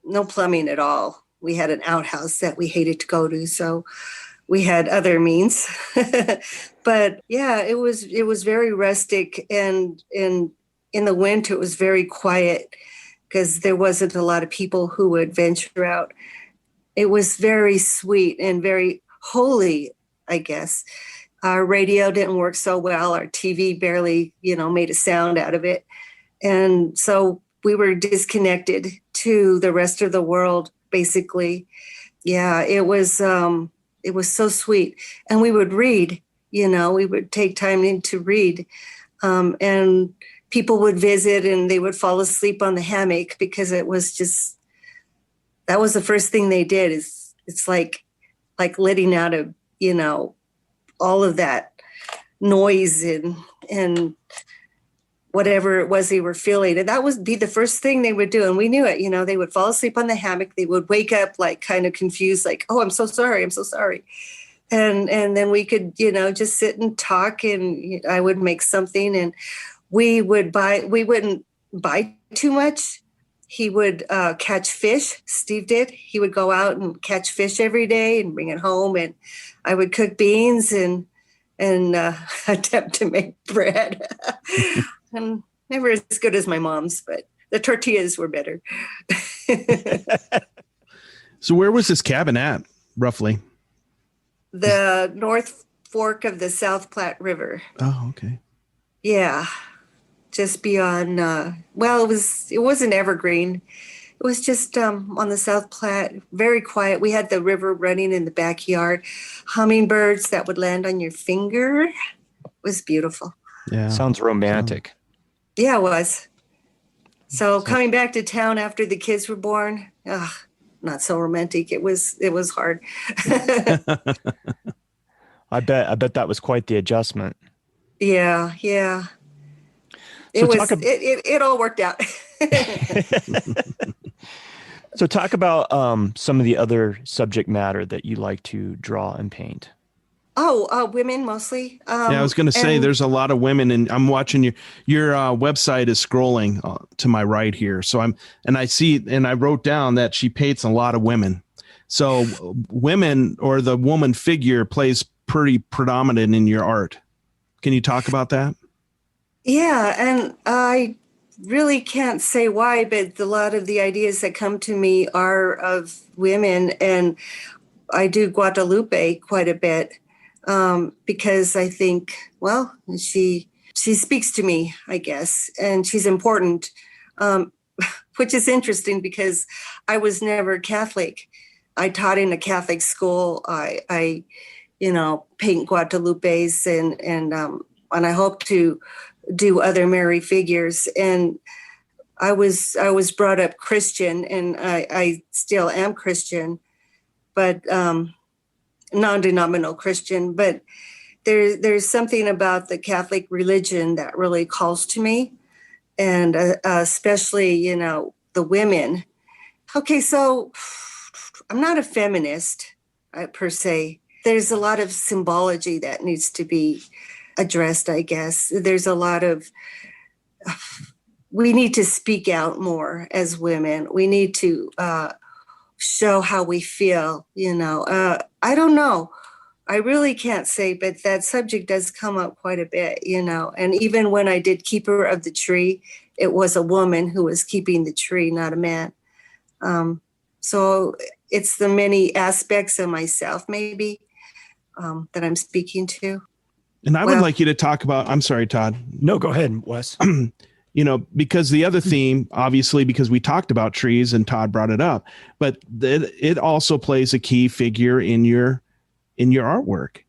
no plumbing at all. We had an outhouse that we hated to go to. So we had other means, but yeah, it was very rustic, and in the winter it was very quiet because there wasn't a lot of people who would venture out. It was very sweet and very holy, I guess. Our radio didn't work so well. Our TV barely, made a sound out of it. And so we were disconnected to the rest of the world, basically. Yeah, it was so sweet. And we would read, we would take time to read. And people would visit and they would fall asleep on the hammock because it was just, that was the first thing they did. It's like letting out of, all of that noise and whatever it was they were feeling. And that would be the first thing they would do. And we knew it, they would fall asleep on the hammock. They would wake up like kind of confused, like, oh, I'm so sorry. And then we could, just sit and talk, and I would make something, and we wouldn't buy too much. He would catch fish. Steve did. He would go out and catch fish every day and bring it home. And I would cook beans and attempt to make bread. And never as good as my mom's, but the tortillas were better. So where was this cabin at, roughly? The North Fork of the South Platte River. Oh, okay. Yeah. Just beyond, it wasn't evergreen. It was just on the South Platte, very quiet. We had the river running in the backyard, hummingbirds that would land on your finger. It was beautiful. Yeah. Sounds romantic. Yeah, it was. So coming back to town after the kids were born, not so romantic. It was hard. I bet that was quite the adjustment. Yeah. It all worked out. So talk about some of the other subject matter that you like to draw and paint. Women mostly. I was going to say there's a lot of women, and I'm watching your website is scrolling to my right here. So I see, and I wrote down that she paints a lot of women. So women, or the woman figure, plays pretty predominant in your art. Can you talk about that? Yeah, and I really can't say why, but a lot of the ideas that come to me are of women, and I do Guadalupe quite a bit because I think, well, she speaks to me, I guess, and she's important, which is interesting because I was never Catholic. I taught in a Catholic school. I paint Guadalupes and I hope to do other Mary figures. And I was brought up Christian, and I still am Christian, but non-denominational Christian. But there's something about the Catholic religion that really calls to me, and especially the women. Okay, so I'm not a feminist per se. There's a lot of symbology that needs to be addressed, I guess. There's a lot of, we need to speak out more as women. We need to show how we feel, I don't know. I really can't say, but that subject does come up quite a bit, and even when I did Keeper of the Tree, it was a woman who was keeping the tree, not a man. So it's the many aspects of myself, maybe, that I'm speaking to. And I would like you to talk about, I'm sorry, Todd. No, go ahead, Wes. Because the other theme, obviously, because we talked about trees and Todd brought it up, but it also plays a key figure in your artwork.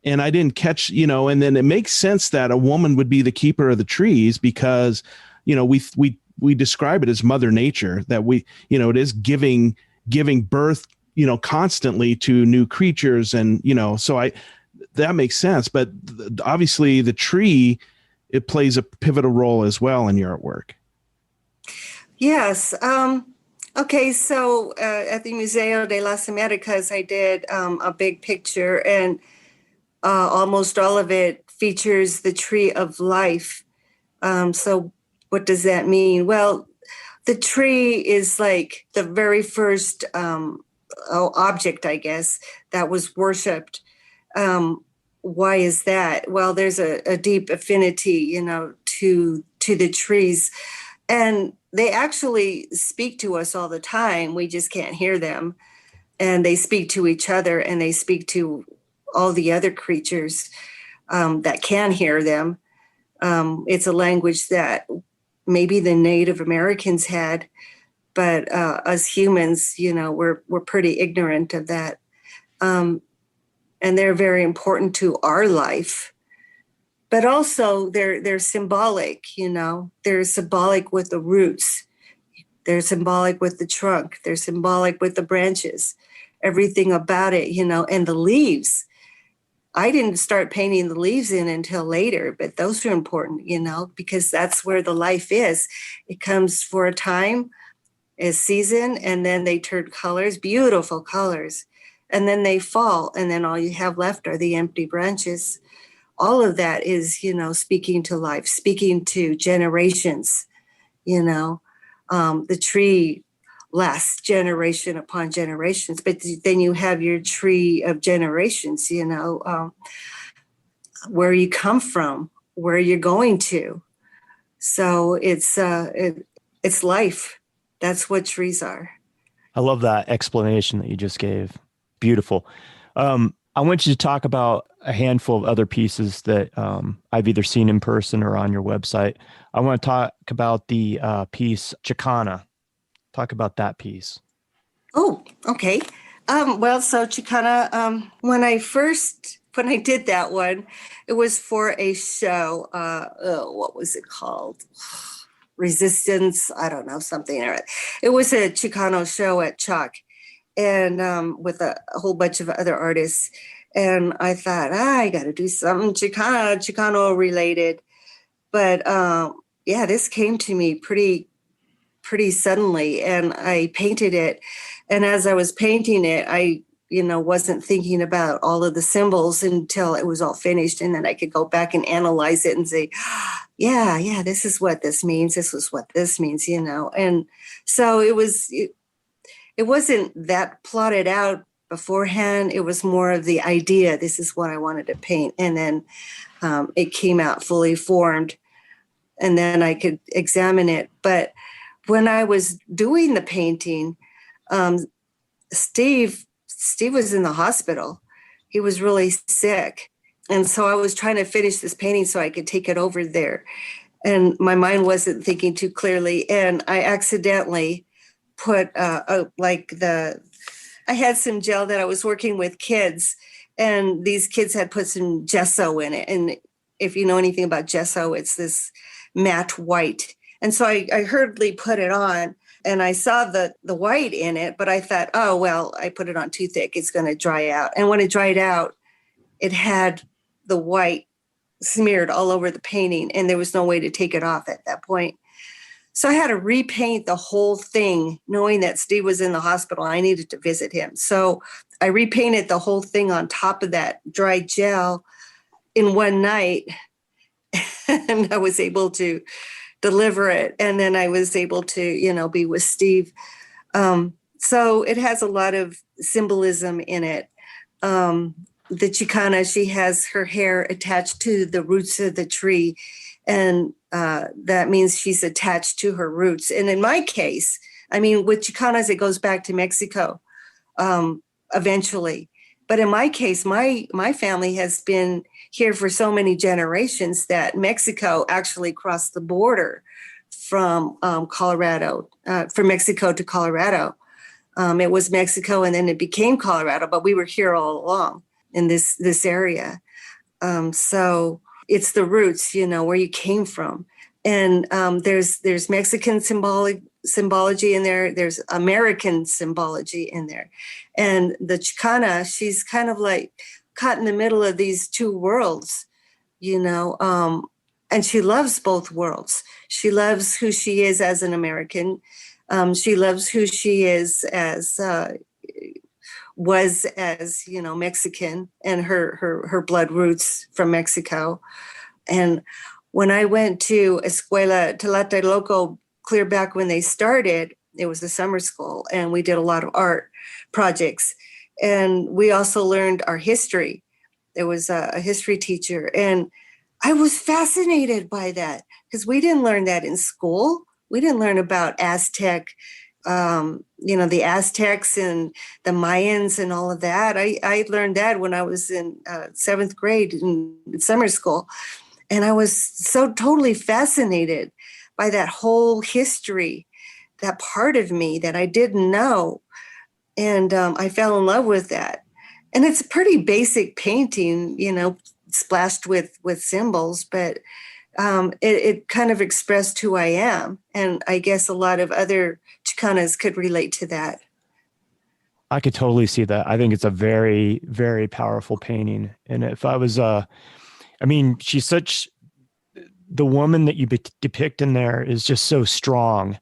And I didn't catch, and then it makes sense that a woman would be the keeper of the trees because, we describe it as Mother Nature, that it is giving birth, constantly to new creatures. And, so that makes sense. But obviously the tree, it plays a pivotal role as well in your artwork. Yes. Okay. So at the Museo de las Americas, I did a big picture, and almost all of it features the tree of life. So what does that mean? Well, the tree is like the very first object, I guess, that was worshipped. Why is that? Well, there's a deep affinity, to the trees, and they actually speak to us all the time. We just can't hear them, and they speak to each other, and they speak to all the other creatures that can hear them. It's a language that maybe the Native Americans had, but us humans, we're pretty ignorant of that. And they're very important to our life. But also they're symbolic, They're symbolic with the roots. They're symbolic with the trunk. They're symbolic with the branches, everything about it, and the leaves. I didn't start painting the leaves in until later, but those are important, because that's where the life is. It comes for a time, a season, and then they turn colors, beautiful colors, and then they fall, and then all you have left are the empty branches. All of that is, speaking to life, speaking to generations, the tree lasts generation upon generations, but then you have your tree of generations, where you come from, where you're going to. So it's life. That's what trees are. I love that explanation that you just gave. Beautiful. I want you to talk about a handful of other pieces that I've either seen in person or on your website. I want to talk about the piece Chicana. Talk about that piece. Oh, okay. So Chicana, when I did that one, it was for a show. What was it called? Resistance. I don't know, something. It was a Chicano show at CHAC, and with a whole bunch of other artists. And I thought, I got to do something Chicano related. But this came to me pretty suddenly, and I painted it. And as I was painting it, I wasn't thinking about all of the symbols until it was all finished, and then I could go back and analyze it and say, yeah, this is what this means. This was what this means, And so it wasn't that plotted out beforehand. It was more of the idea. This is what I wanted to paint, and then it came out fully formed. and then I could examine it. But when I was doing the painting, Steve was in the hospital. He was really sick. And so I was trying to finish this painting so I could take it over there. And my mind wasn't thinking too clearly. And I accidentally put I had some gel that I was working with kids, and these kids had put some gesso in it. And if you know anything about gesso, it's this matte white. And so I hurriedly put it on, and I saw the white in it, but I thought, oh, well, I put it on too thick. It's going to dry out. And when it dried out, it had the white smeared all over the painting, and there was no way to take it off at that point. So I had to repaint the whole thing, knowing that Steve was in the hospital. I needed to visit him. So I repainted the whole thing on top of that dry gel in one night, and I was able to deliver it. And then I was able to, be with Steve. So it has a lot of symbolism in it. The Chicana, she has her hair attached to the roots of the tree, and that means she's attached to her roots. And in my case, with Chicanas, it goes back to Mexico eventually. But in my case, my family has been here for so many generations that Mexico actually crossed the border from Colorado, from Mexico to Colorado. It was Mexico, and then it became Colorado, but we were here all along in this area. So it's the roots, where you came from. And there's Mexican symbology in there. There's American symbology in there. And the Chicana, she's kind of like caught in the middle of these two worlds, and she loves both worlds. She loves who she is as an American. She loves who she is as Mexican, and her blood roots from Mexico. And when I went to Escuela Tlatelolco, clear back when they started, it was a summer school, and we did a lot of art projects. And we also learned our history. There was a history teacher, and I was fascinated by that because we didn't learn that in school. We didn't learn about Aztec, the Aztecs and the Mayans and all of that. I learned that when I was in 7th grade in summer school. And I was so totally fascinated by that whole history, that part of me that I didn't know. And I fell in love with that. And it's a pretty basic painting, splashed with symbols, but it kind of expressed who I am. And I guess a lot of other Chicanas could relate to that. I could totally see that. I think it's a very, very powerful painting. And if I was, she's the woman that you depict in there is just so strong.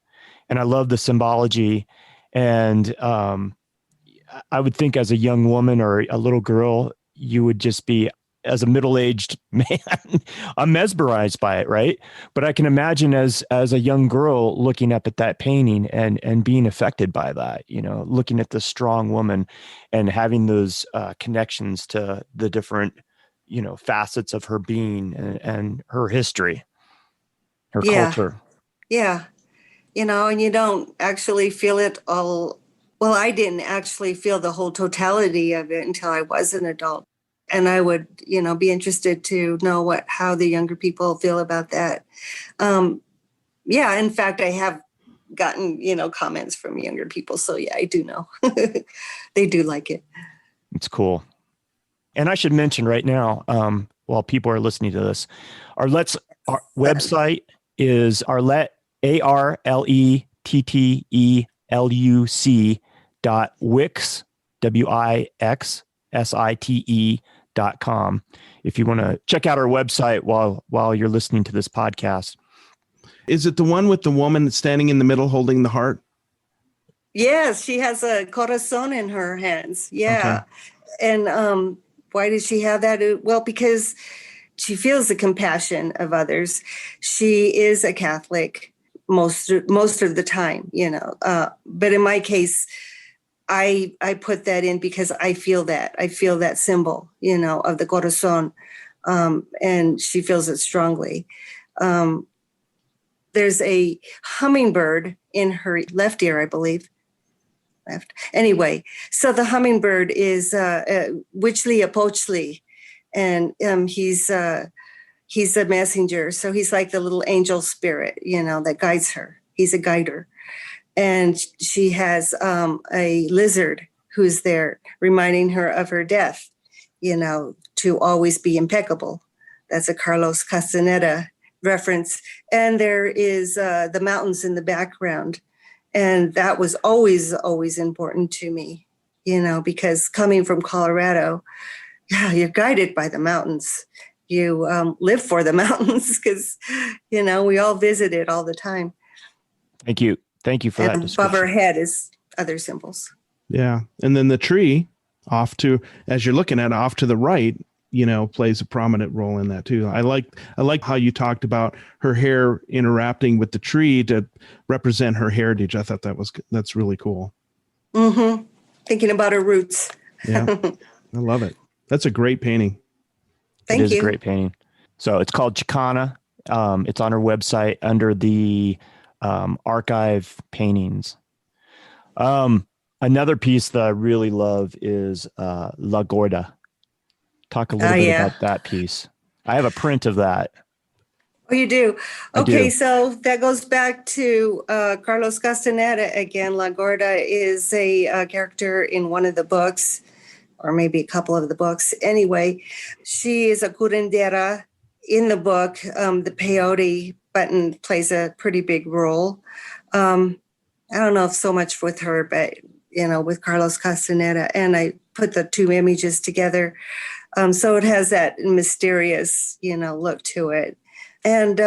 And I love the symbology. And I would think as a young woman or a little girl, you would just be, as a middle-aged man, I'm mesmerized by it, right? But I can imagine as a young girl looking up at that painting and being affected by that, looking at the strong woman and having those connections to the different, facets of her being and her history, her culture. Yeah. And you don't actually feel it all. Well, I didn't actually feel the whole totality of it until I was an adult. And I would, be interested to know how the younger people feel about that. In fact, I have gotten, comments from younger people. So yeah, I do know. They do like it. It's cool. And I should mention right now, while people are listening to this, Arlette's website is Arlette, ARLETTELUC WIXSITE.com. If you want to check out our website while you're listening to this podcast. Is it the one with the woman that's standing in the middle holding the heart? Yes, she has a corazon in her hands. Yeah. Okay. And why does she have that? Well, because she feels the compassion of others. She is a Catholic most of the time, but in my case, I put that in because I feel that symbol, of the corazon, and she feels it strongly. there's a hummingbird in her left ear, I believe. Left. Anyway, so the hummingbird is Witchley Apochly, and he's a messenger. So he's like the little angel spirit, that guides her. He's a guider. And she has a lizard who's there reminding her of her death, to always be impeccable. That's a Carlos Castaneda reference. And there is the mountains in the background. And that was always, always important to me, because coming from Colorado, you're guided by the mountains. You live for the mountains because, we all visit it all the time. Thank you. Thank you for that description. Above our head is other symbols. Yeah. And then the tree as you're looking at it, off to the right, plays a prominent role in that too. I like how you talked about her hair interacting with the tree to represent her heritage. I thought that's really cool. Mm-hmm. Thinking about her roots. Yeah. I love it. That's a great painting. Thank you. It is a great painting. So it's called Chicana. It's on her website under the archive paintings. Another piece that I really love is La Gorda. Talk a little bit about that piece. I have a print of that. Oh, you do? Okay, do. So that goes back to Carlos Castaneda again. La Gorda is a character in one of the books, or maybe a couple of the books. Anyway, she is a curandera in the book. The peyote button plays a pretty big role. I don't know if so much with her, but, with Carlos Castaneda. And I put the two images together. So it has that mysterious, look to it. And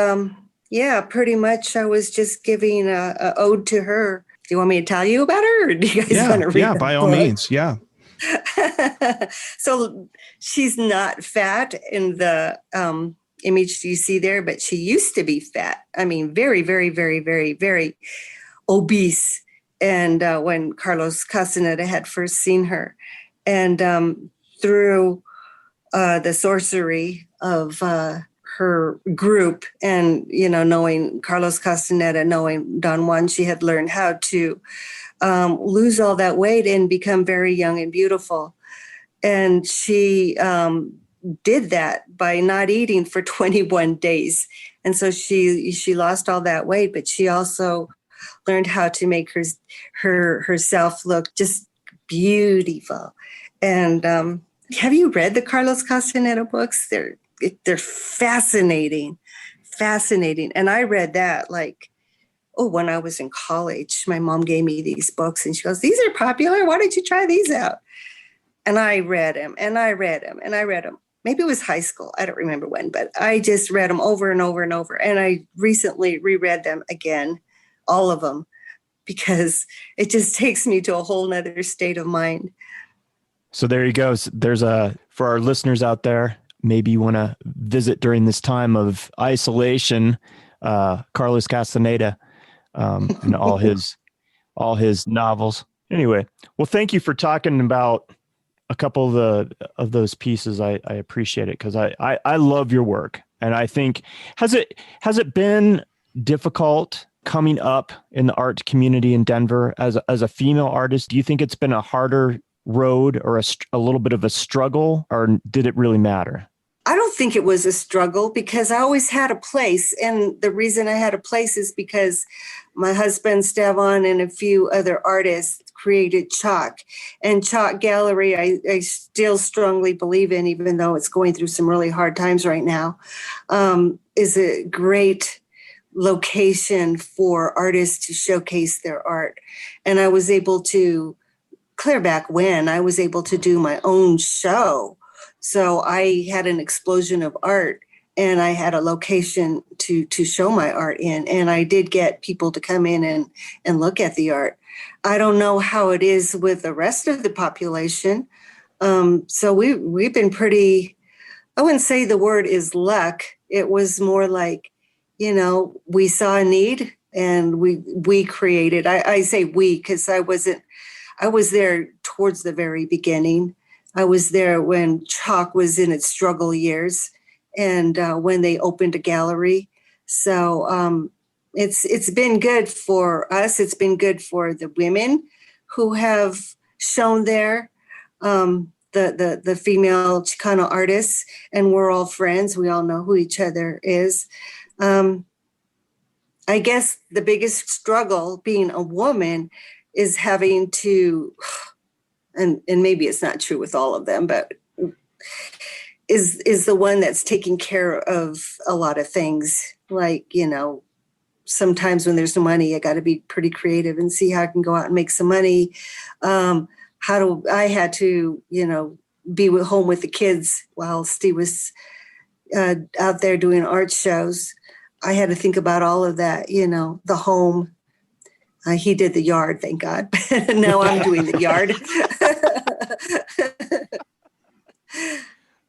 pretty much I was just giving a ode to her. Do you want me to tell you about her, or do you guys want to read Yeah, by all means. Yeah. So she's not fat in the image you see there, but she used to be fat. I mean, very, very, very, very, very obese. And when Carlos Castaneda had first seen her, and through the sorcery of her group, and knowing Carlos Castaneda, knowing Don Juan, she had learned how to lose all that weight and become very young and beautiful. And she did that by not eating for 21 days. And so she lost all that weight, but she also learned how to make herself look just beautiful. And have you read the Carlos Castaneda books? They're fascinating. And I read that when I was in college. My mom gave me these books and she goes, "These are popular. Why don't you try these out?" And I read them and I read them and I read them. Maybe it was high school. I don't remember when, but I just read them over and over and over. And I recently reread them again, all of them, because it just takes me to a whole nother state of mind. So there you go. There's for our listeners out there, maybe you want to visit during this time of isolation, Carlos Castaneda, and all his novels. Anyway, well, thank you for talking about a couple of those pieces. I appreciate it because I love your work, and I think has it been difficult coming up in the art community in Denver as a female artist? Do you think it's been a harder road or a little bit of a struggle, or did it really matter? I don't think it was a struggle because I always had a place. And the reason I had a place is because my husband, Esteban, and a few other artists created CHAC. And CHAC Gallery, I still strongly believe in, even though it's going through some really hard times right now, is a great location for artists to showcase their art. And I was able to, clear back when, I was able to do my own show. So I had an explosion of art and I had a location to show my art in. And I did get people to come in and look at the art. I don't know how it is with the rest of the population. So we've been pretty, I wouldn't say the word is luck. It was more like, we saw a need and we created. I say we because I was there towards the very beginning. I was there when CHAC was in its struggle years and when they opened a gallery. So it's been good for us. It's been good for the women who have shown there, the female Chicana artists, and we're all friends. We all know who each other is. I guess the biggest struggle being a woman is having to, and maybe it's not true with all of them, but is the one that's taking care of a lot of things. Like, sometimes when there's no money, I got to be pretty creative and see how I can go out and make some money. I had to, be home with the kids while Steve was out there doing art shows. I had to think about all of that, the home. He did the yard, thank God. Now I'm doing the yard.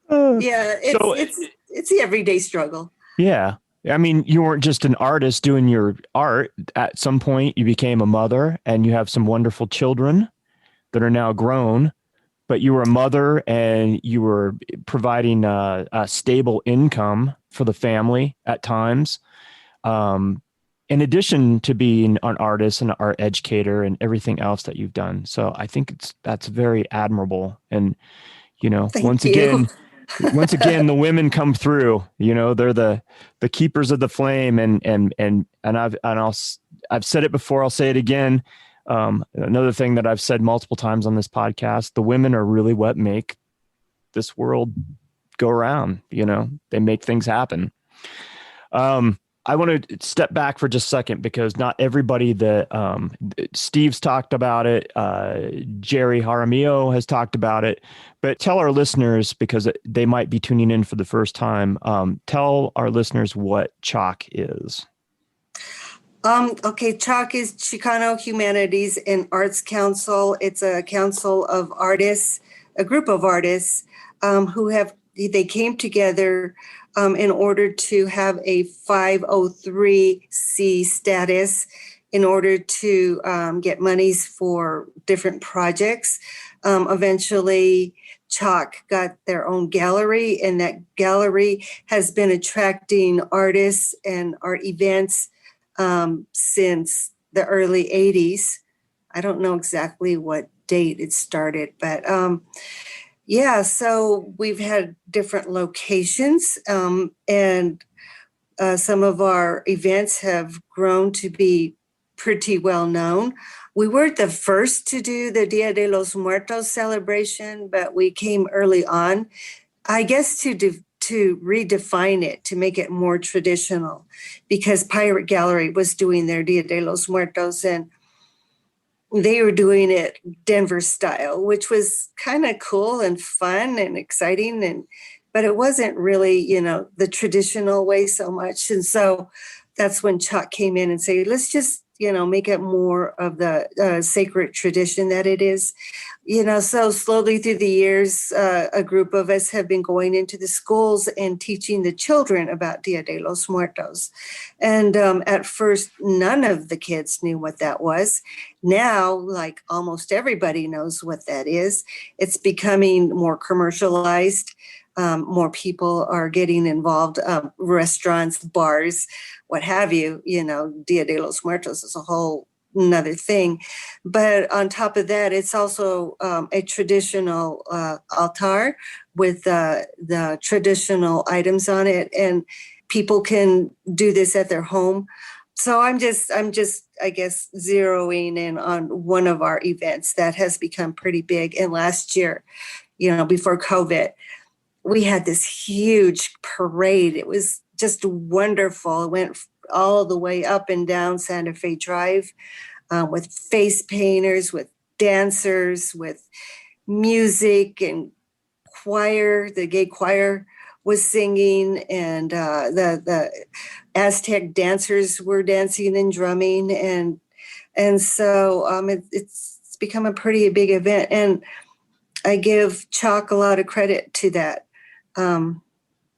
Yeah, it's the everyday struggle. Yeah. I mean, you weren't just an artist doing your art. At some point, you became a mother, and you have some wonderful children that are now grown. But you were a mother, and you were providing a stable income for the family at times. In addition to being an artist and an art educator and everything else that you've done. So I think that's very admirable. And, once again, the women come through, they're the keepers of the flame. And I've said it before, I'll say it again. Another thing that I've said multiple times on this podcast, the women are really what make this world go around. They make things happen. I want to step back for just a second, because not everybody that Steve's talked about it. Jerry Jaramillo has talked about it, but tell our listeners, because they might be tuning in for the first time. Tell our listeners what CHAC is. Okay, CHAC is Chicano Humanities and Arts Council. It's a council of artists, a group of artists they came together in order to have a 503c status in order to get monies for different projects. Eventually, CHAC got their own gallery, and that gallery has been attracting artists and art events since the early 80s. I don't know exactly what date it started, but so we've had different locations, and some of our events have grown to be pretty well known. We weren't the first to do the Dia de los Muertos celebration, but we came early on, I guess, to redefine it, to make it more traditional, because Pirate Gallery was doing their Dia de los Muertos, and they were doing it Denver style, which was kind of cool and fun and exciting, but it wasn't really, the traditional way so much. And so that's when CHAC came in and said, let's just, make it more of the sacred tradition that it is. So slowly through the years, a group of us have been going into the schools and teaching the children about Dia de los Muertos. And at first, none of the kids knew what that was. Now, like almost everybody knows what that is. It's becoming more commercialized. More people are getting involved, restaurants, bars, what have you. Dia de los Muertos is a whole another thing. But on top of that, it's also a traditional altar with the traditional items on it, and people can do this at their home. So I'm just, I guess, zeroing in on one of our events that has become pretty big. And last year, before COVID, we had this huge parade. It was just wonderful. It went all the way up and down Santa Fe Drive with face painters, with dancers, with music and choir. The gay choir was singing, and the Aztec dancers were dancing and drumming. And so it's become a pretty big event. And I give CHAC a lot of credit to that.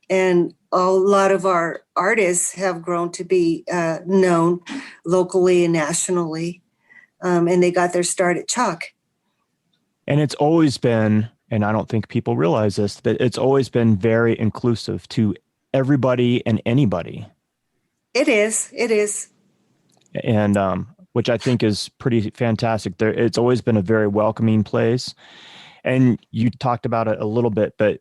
And a lot of our artists have grown to be known locally and nationally. And they got their start at CHAC. And it's always been, and I don't think people realize this, that it's always been very inclusive to everybody and anybody. It is. and which I think is pretty fantastic. It's always been a very welcoming place. And you talked about it a little bit, but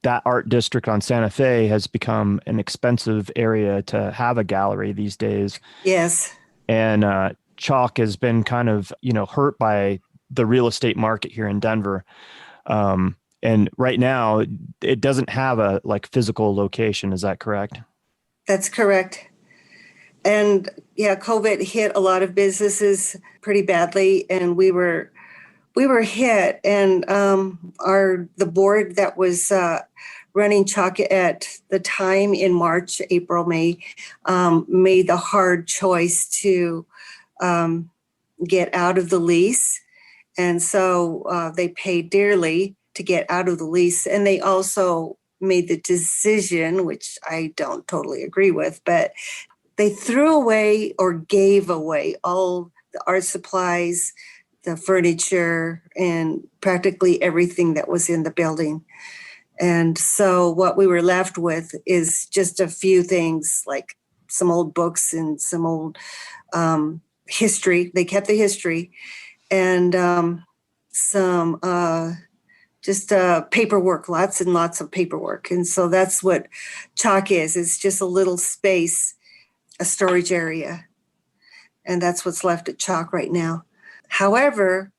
that art district on Santa Fe has become an expensive area to have a gallery these days. Yes. And CHAC has been kind of, hurt by the real estate market here in Denver. And right now it doesn't have a physical location. Is that correct? That's correct. And yeah, COVID hit a lot of businesses pretty badly, and we were hit. And the board that was running CHAC at the time in March, April, May, made the hard choice to get out of the lease. And so they paid dearly to get out of the lease. And they also made the decision, which I don't totally agree with, but they threw away or gave away all the art supplies, the furniture, and practically everything that was in the building. And so what we were left with is just a few things, like some old books and some old history. They kept the history, and some just paperwork, lots and lots of paperwork. And so that's what CHAC is. It's just a little space, a storage area. And that's what's left at CHAC right now. However,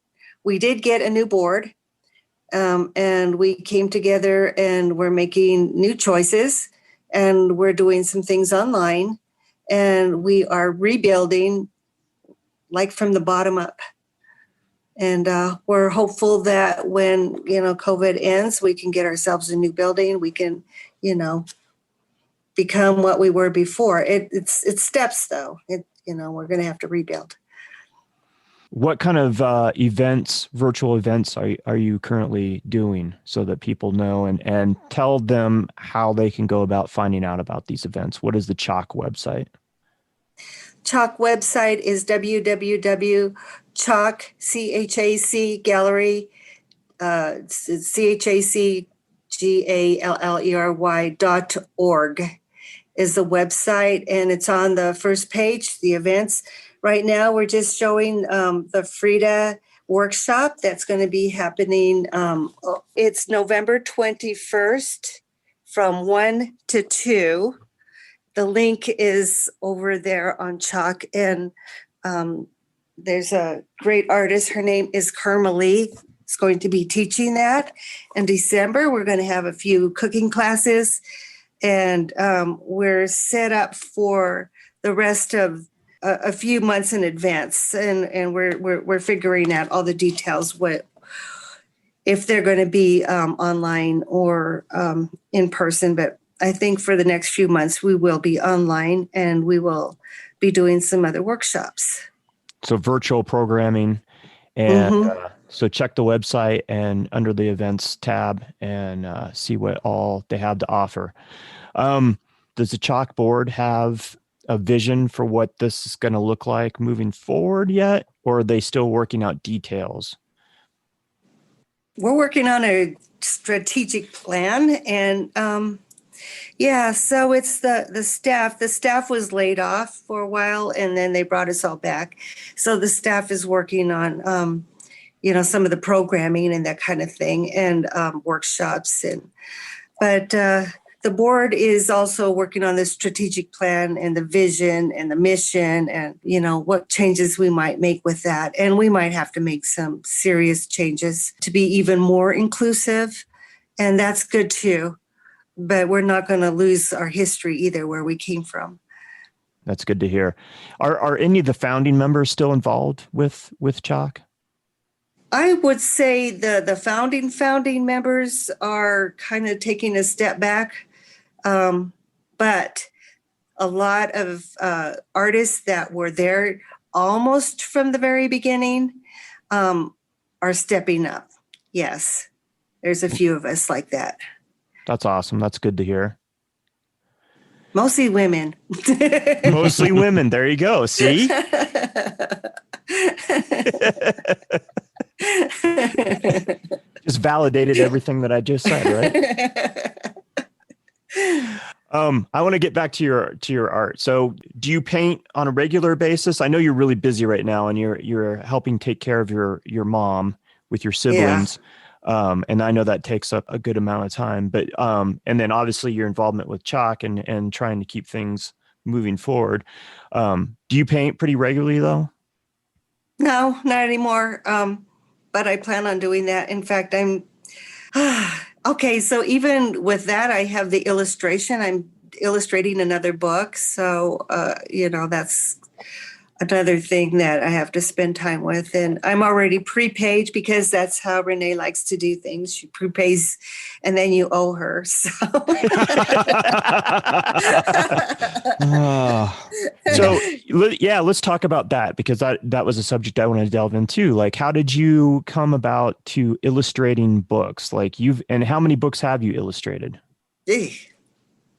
we did get a new board, and we came together and we're making new choices, and we're doing some things online, and we are rebuilding from the bottom up. And we're hopeful that when, COVID ends, we can get ourselves a new building. We can, become what we were before. It's steps, though. We're going to have to rebuild. What kind of virtual events are you currently doing so that people know, and tell them how they can go about finding out about these events? What is the CHAC website? CHAC website is www.chac, CHAC gallery, CHACGALLERY.org is the website, and it's on the first page, the events. Right now, we're just showing the Frida workshop that's going to be happening. It's November 21st from 1 to 2. The link is over there on CHAC, and there's a great artist. Her name is Carmelie. Is going to be teaching that. In December, we're going to have a few cooking classes, and we're set up for the rest of a few months in advance, and we're figuring out all the details, if they're going to be online or in person. But I think for the next few months we will be online, and we will be doing some other workshops. So virtual programming, and so check the website and under the events tab and see what all they have to offer. Does the CHAC board have a vision for what this is going to look like moving forward yet, or are they still working out details? We're working on a strategic plan, and so it's the staff. The staff was laid off for a while, and then they brought us all back. So the staff is working on, some of the programming and that kind of thing, and workshops. But the board is also working on the strategic plan and the vision and the mission, and, what changes we might make with that. And we might have to make some serious changes to be even more inclusive. And that's good too. But we're not going to lose our history either, where we came from. That's good to hear. Are any of the founding members still involved with CHAC? I would say the founding members are kind of taking a step back. But a lot of artists that were there almost from the very beginning are stepping up. Yes, there's a few of us like that. That's awesome. That's good to hear. Mostly women. Mostly women. There you go. See? Just validated everything that I just said, right? I want to get back to your art. So do you paint on a regular basis? I know you're really busy right now, and you're helping take care of your mom with your siblings. And I know that takes up a good amount of time, but and then obviously your involvement with CHAC and trying to keep things moving forward. Do you paint pretty regularly though? No, not anymore. But I plan on doing that. In fact, I'm okay. So even with that, I have the illustration. I'm illustrating another book. So, that's another thing that I have to spend time with. And I'm already prepaid because that's how Renee likes to do things. She prepays and then you owe her. So, yeah, let's talk about that, because that was a subject I want to delve into. Like, how did you come about to illustrating books? Like and how many books have you illustrated?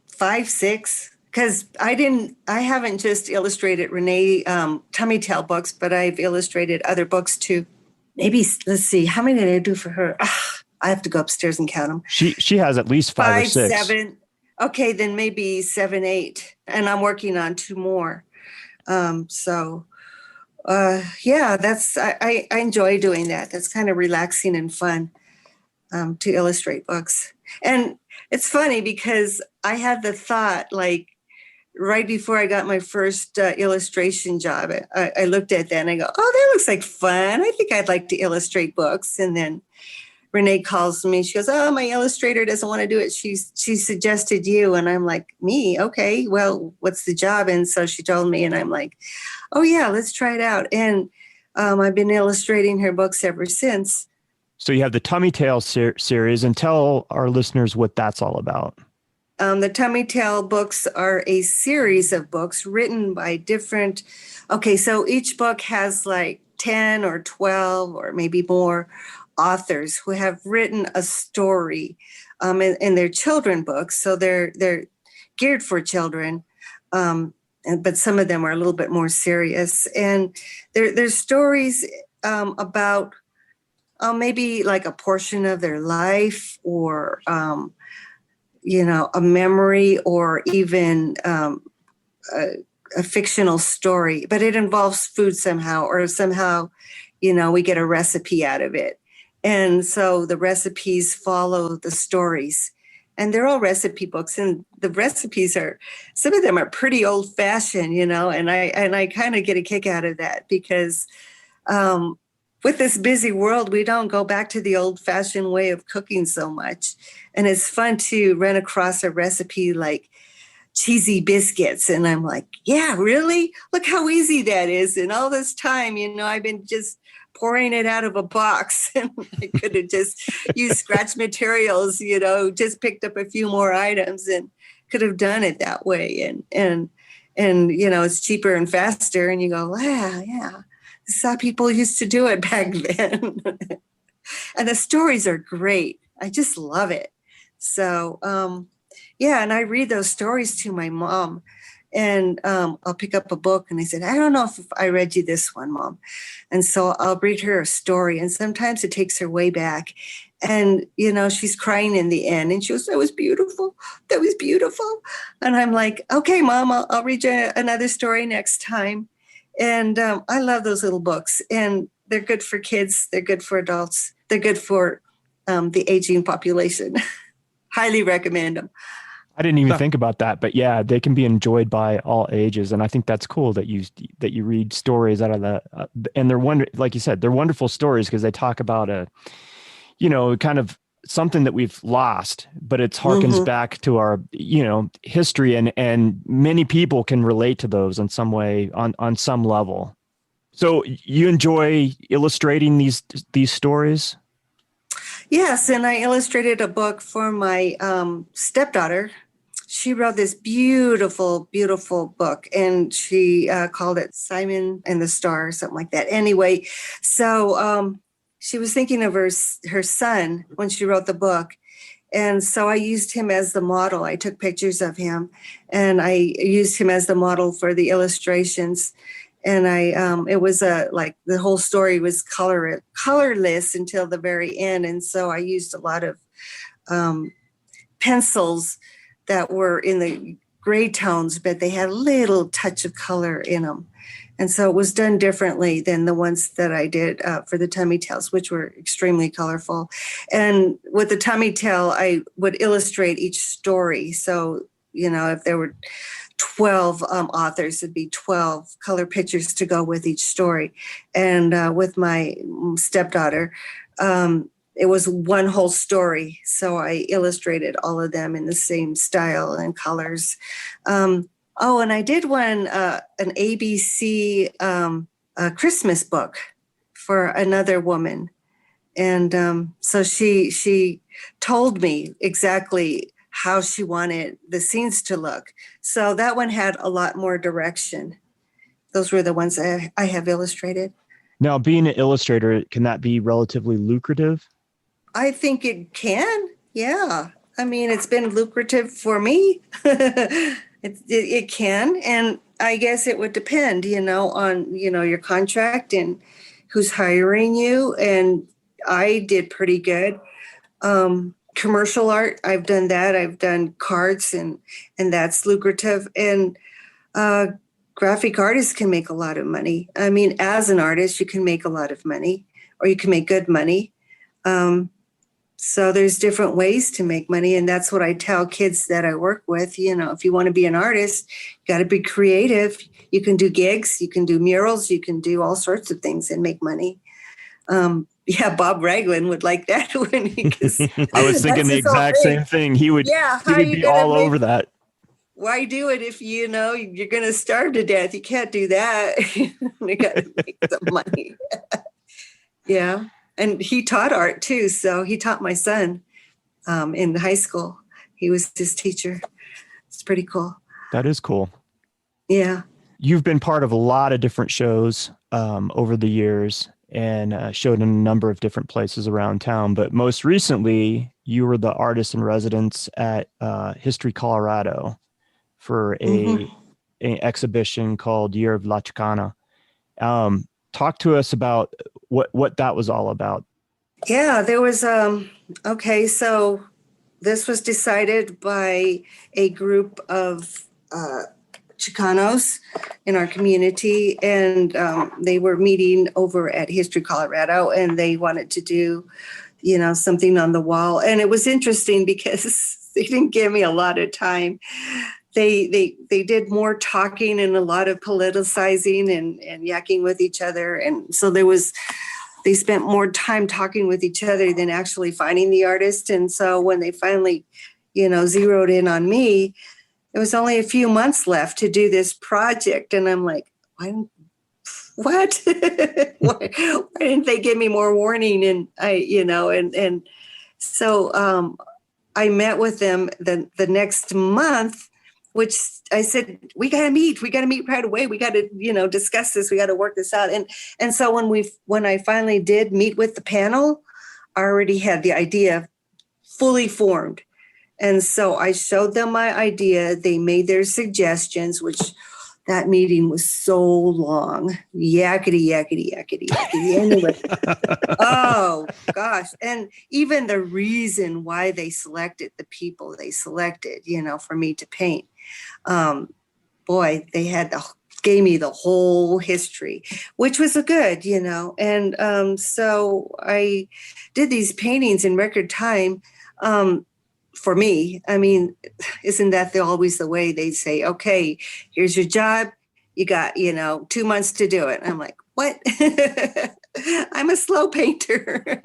5, 6. Because I haven't just illustrated Renee tummy tail books, but I've illustrated other books too. Maybe, let's see, how many did I do for her? I have to go upstairs and count them. She has at least 5 or 6. 7. Okay, then maybe 7, 8. And I'm working on 2 more. Yeah, I enjoy doing that. That's kind of relaxing and fun to illustrate books. And it's funny because I had the thought, like, right before I got my first illustration job, I looked at that and I go, oh, that looks like fun. I think I'd like to illustrate books. And then Renee calls me. She goes, oh, my illustrator doesn't want to do it. She suggested you. And I'm like, me? Okay, well, what's the job? And so she told me, and I'm like, oh, yeah, let's try it out. And I've been illustrating her books ever since. So you have the Tummy Tale series, and tell our listeners what that's all about. The Tummy Tale books are a series of books written by different. Okay, so each book has like 10 or 12 or maybe more authors who have written a story, in their children books. So they're geared for children, but some of them are a little bit more serious. And there's stories about maybe like a portion of their life, or a memory, or even a fictional story, but it involves food somehow, or somehow, we get a recipe out of it. And so the recipes follow the stories, and they're all recipe books. And the recipes some of them are pretty old fashioned, and I kind of get a kick out of that because, with this busy world, we don't go back to the old-fashioned way of cooking so much. And it's fun to run across a recipe like cheesy biscuits. And I'm like, yeah, really? Look how easy that is. And all this time, I've been just pouring it out of a box. And I could have just used scratch materials, just picked up a few more items and could have done it that way. And it's cheaper and faster. And you go, yeah. This is how people used to do it back then. And the stories are great. I just love it. So, and I read those stories to my mom, and I'll pick up a book and I said, I don't know if I read you this one, Mom. And so I'll read her a story, and sometimes it takes her way back. And, she's crying in the end, and she goes, that was beautiful. That was beautiful. And I'm like, okay, Mom, I'll read you another story next time. And I love those little books, and they're good for kids. They're good for adults. They're good for the aging population. Highly recommend them. I didn't even think about that, but yeah, they can be enjoyed by all ages. And I think that's cool that you read stories out of the, and they're like you said, they're wonderful stories because they talk about kind of something that we've lost, but it harkens back to our, history, and many people can relate to those in some way on some level. So you enjoy illustrating these stories? Yes. And I illustrated a book for my stepdaughter. She wrote this beautiful, beautiful book, and she called it Simon and the Star, something like that. Anyway, so she was thinking of her son when she wrote the book. And so I used him as the model. I took pictures of him, and I used him as the model for the illustrations. And it was like the whole story was colorless until the very end. And so I used a lot of pencils that were in the gray tones, but they had a little touch of color in them. And so it was done differently than the ones that I did for the tummy tails, which were extremely colorful. And with the tummy tail, I would illustrate each story. So, if there were 12 authors, it'd be 12 color pictures to go with each story. And with my stepdaughter, it was one whole story. So I illustrated all of them in the same style and colors. And I did an ABC Christmas book for another woman. And so she told me exactly how she wanted the scenes to look. So that one had a lot more direction. Those were the ones I have illustrated. Now, being an illustrator, can that be relatively lucrative? I think it can. Yeah. I mean, it's been lucrative for me. It can. And I guess it would depend, on, your contract and who's hiring you. And I did pretty good. Commercial art, I've done that. I've done cards and that's lucrative. And graphic artists can make a lot of money. I mean, as an artist, you can make a lot of money, or you can make good money. So there's different ways to make money. And that's what I tell kids that I work with. If you want to be an artist, you got to be creative. You can do gigs, you can do murals, you can do all sorts of things and make money. Bob Ragland would like that. I was thinking the exact same thing. He would be all over that. Why do it if you're going to starve to death? You can't do that. You got to make some money. Yeah. And he taught art too. So he taught my son in high school. He was his teacher. It's pretty cool. That is cool. Yeah. You've been part of a lot of different shows over the years and showed in a number of different places around town. But most recently, you were the artist in residence at History Colorado for an exhibition called Year of La Chicana. Talk to us about what that was all about. Yeah, there was, so this was decided by a group of Chicanos in our community, and they were meeting over at History Colorado, and they wanted to do, something on the wall. And it was interesting because they didn't give me a lot of time. They did more talking and a lot of politicizing and yakking with each other. And so they spent more time talking with each other than actually finding the artist. And so when they finally, zeroed in on me, it was only a few months left to do this project. And I'm like, what? Why didn't they give me more warning? And so I met with them the next month, which I said, we got to meet right away. We got to, discuss this. We got to work this out. And so when I finally did meet with the panel, I already had the idea fully formed. And so I showed them my idea. They made their suggestions, which that meeting was so long. Yakety. Anyway. Oh, gosh. And even the reason why they selected the people they selected, for me to paint. They gave me the whole history, which was good, And so I did these paintings in record time. For me, I mean, isn't that always the way they say, okay, here's your job. You got, 2 months to do it. And I'm like, what? I'm a slow painter.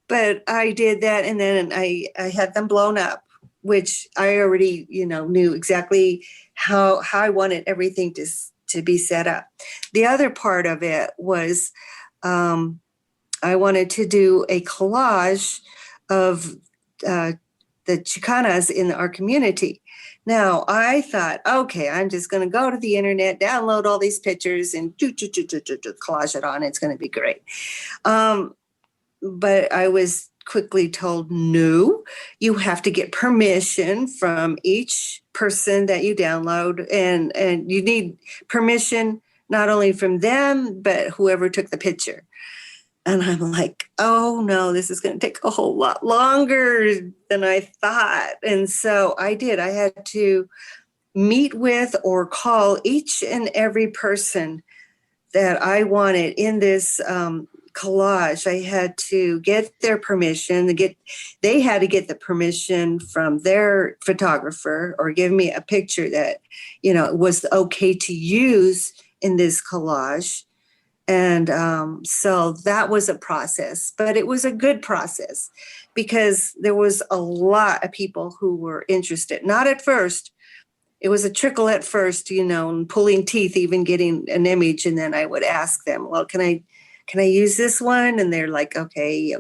But I did that. And then I had them blown up, which I already, knew exactly how I wanted everything to be set up. The other part of it was I wanted to do a collage of the Chicanas in our community. Now, I thought, okay, I'm just going to go to the internet, download all these pictures, and collage it on. It's going to be great. But I was quickly told, no, you have to get permission from each person that you download. And you need permission not only from them, but whoever took the picture. And I'm like, oh, no, this is going to take a whole lot longer than I thought. And so I did. I had to meet with or call each and every person that I wanted in this collage. I had to get their permission. They had to get the permission from their photographer or give me a picture that, was okay to use in this collage. And so that was a process, but it was a good process because there was a lot of people who were interested. Not at first. It was a trickle at first, and pulling teeth, even getting an image. And then I would ask them, well, can I use this one? And they're like, okay.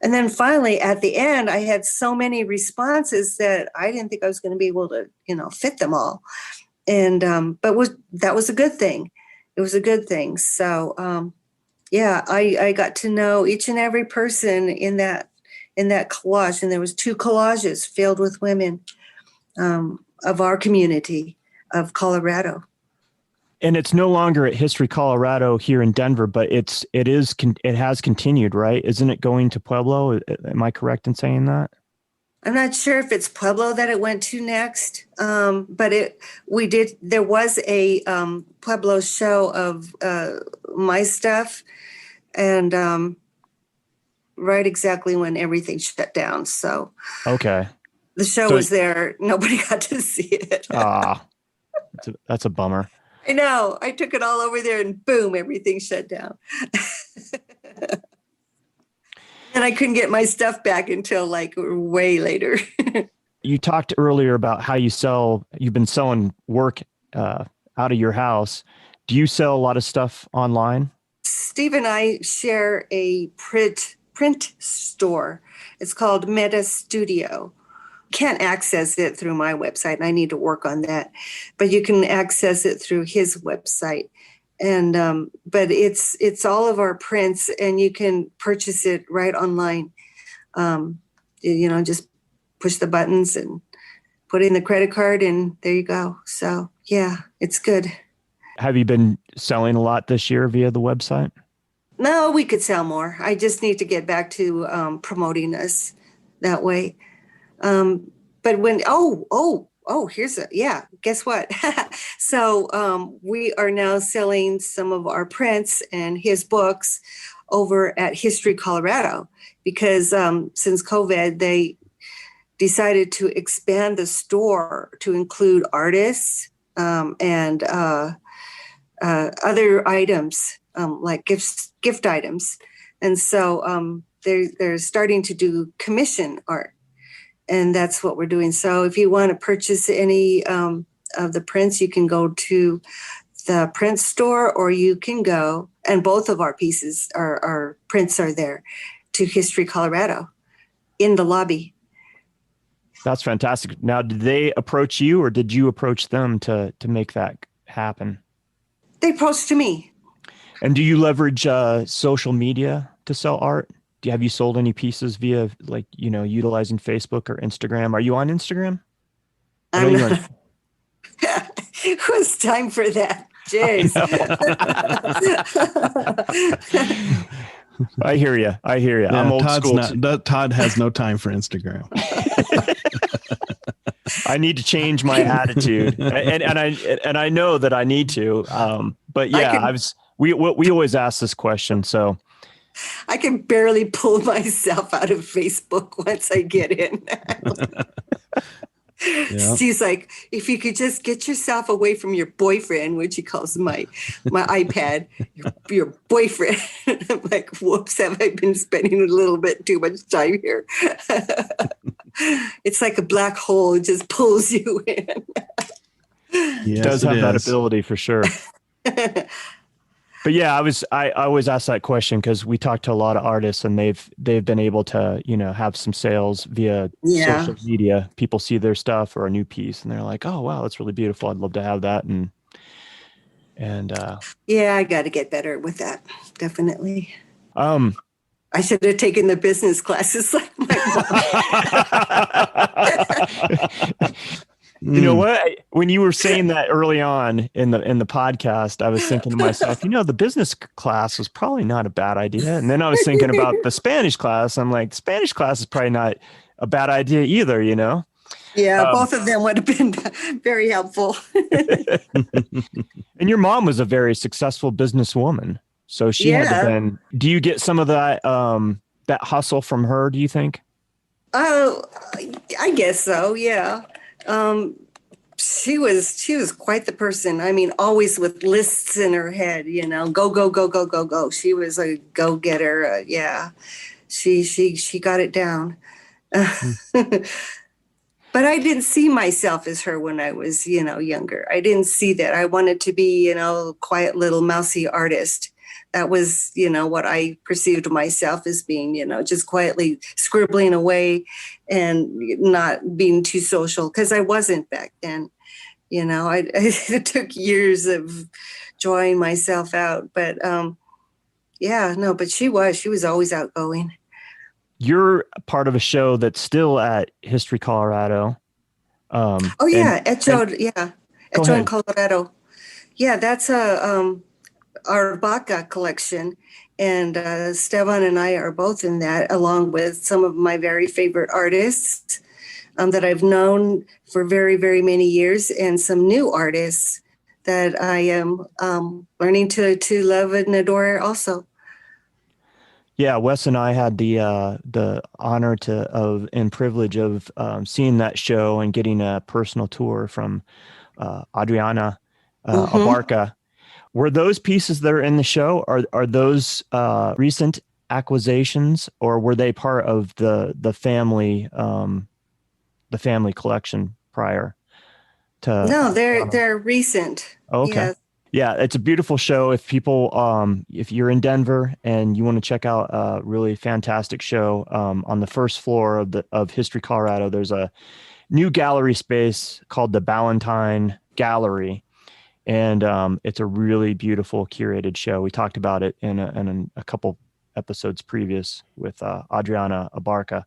And then finally at the end, I had so many responses that I didn't think I was going to be able to, fit them all. And, that was a good thing. It was a good thing. So, I got to know each and every person in that collage. And there was 2 collages filled with women of our community of Colorado. And it's no longer at History Colorado here in Denver, but it has continued, right? Isn't it going to Pueblo? Am I correct in saying that? I'm not sure if it's Pueblo that it went to next, but there was a Pueblo show of my stuff, and right exactly when everything shut down. So okay, the show was there. Nobody got to see it. That's a bummer. I know. I took it all over there, and boom, everything shut down. And I couldn't get my stuff back until like way later. You talked earlier about how you've been selling work out of your house. Do you sell a lot of stuff online? Steve and I share a print store. It's called Meta Studio. Can't access it through my website, and I need to work on that. But you can access it through his website. And but it's all of our prints, and you can purchase it right online. Just push the buttons and put in the credit card, and there you go. So yeah, it's good. Have you been selling a lot this year via the website? No, we could sell more. I just need to get back to promoting us that way. But when guess what? So we are now selling some of our prints and his books over at History Colorado because since COVID, they decided to expand the store to include artists and other items like gift items. And so they're starting to do commission art. And that's what we're doing. So if you want to purchase any of the prints, you can go to the print store, or you can go, and both of our pieces, our prints are there, to History Colorado in the lobby. That's fantastic. Now, did they approach you, or did you approach them to make that happen? They approached me. And do you leverage social media to sell art? Have you sold any pieces via utilizing Facebook or Instagram? Are you on Instagram? It was time for that. Jeez. I hear you. Yeah, I'm old school. Todd has no time for Instagram. I need to change my attitude, and I know that I need to. But yeah, we always ask this question, so. I can barely pull myself out of Facebook once I get in. Yeah. She's like, if you could just get yourself away from your boyfriend, which he calls my iPad, your boyfriend. I'm like, whoops, have I been spending a little bit too much time here? It's like a black hole. It just pulls you in. Yes, it does have that ability for sure. But yeah, I always ask that question because we talk to a lot of artists, and they've been able to have some sales via social media. People see their stuff or a new piece, and they're like, "Oh wow, that's really beautiful. I'd love to have that." And yeah, I got to get better with that. Definitely. I should have taken the business classes like my mom. You know what? When you were saying that early on in the podcast, I was thinking to myself, the business class was probably not a bad idea. And then I was thinking about the Spanish class. I'm like, Spanish class is probably not a bad idea either, Yeah, Um, both of them would have been very helpful. and your mom was a very successful businesswoman. So she had to Yeah. been, do you get some of that, that hustle from her, do you think? Oh, I guess so. Yeah. Um, she was quite the person. I mean, always with lists in her head, go, go, go, go, go, go. She was a go-getter. Yeah. She got it down. Hmm. But I didn't see myself as her when I was, younger. I didn't see that. I wanted to be, a quiet little mousy artist. That was, what I perceived myself as being, just quietly scribbling away and not being too social because I wasn't back then. It took years of drawing myself out. But yeah, no, but she was always outgoing. You're part of a show that's still at History Colorado. Oh And yeah, Hecho, yeah, go Hecho in ahead. Colorado. Yeah, that's our Baca collection, and Stevan and I are both in that, along with some of my very favorite artists that I've known for very, very many years, and some new artists that I am learning to love and adore also. Yeah, Wes and I had the honor and privilege of seeing that show and getting a personal tour from Adriana Mm-hmm. Abarca. Were those pieces that are in the show are those recent acquisitions, or were they part of the family collection prior to No, they're Adriana? they're recent. Oh, okay. Yeah. Yeah, it's a beautiful show. If people, if you're in Denver and you want to check out a really fantastic show, on the first floor of History Colorado, there's a new gallery space called the Ballantine Gallery, and it's a really beautiful curated show. We talked about it in a couple episodes previous with Adriana Abarca.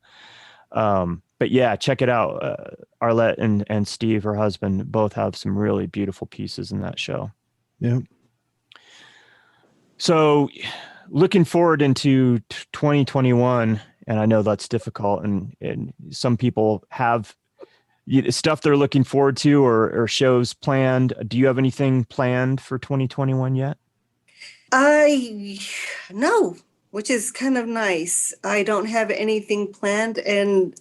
But yeah, check it out. Arlette and Steve, her husband, both have some really beautiful pieces in that show. Yeah. So looking forward into 2021, and I know that's difficult, and some people have stuff they're looking forward to or shows planned. Do you have anything planned for 2021 yet? I no, which is kind of nice. I don't have anything planned, and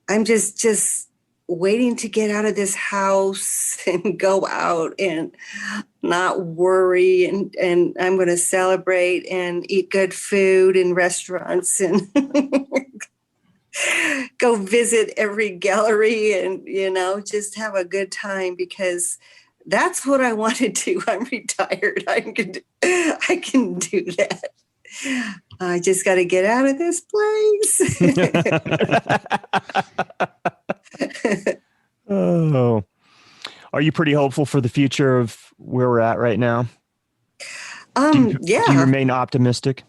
I'm just waiting to get out of this house and go out and not worry, and I'm going to celebrate and eat good food in restaurants and go visit every gallery and just have a good time because that's what I want to do. I'm retired. I can do that. I just got to get out of this place. Oh, are you pretty hopeful for the future of where we're at right now? Do you Yeah, remain optimistic?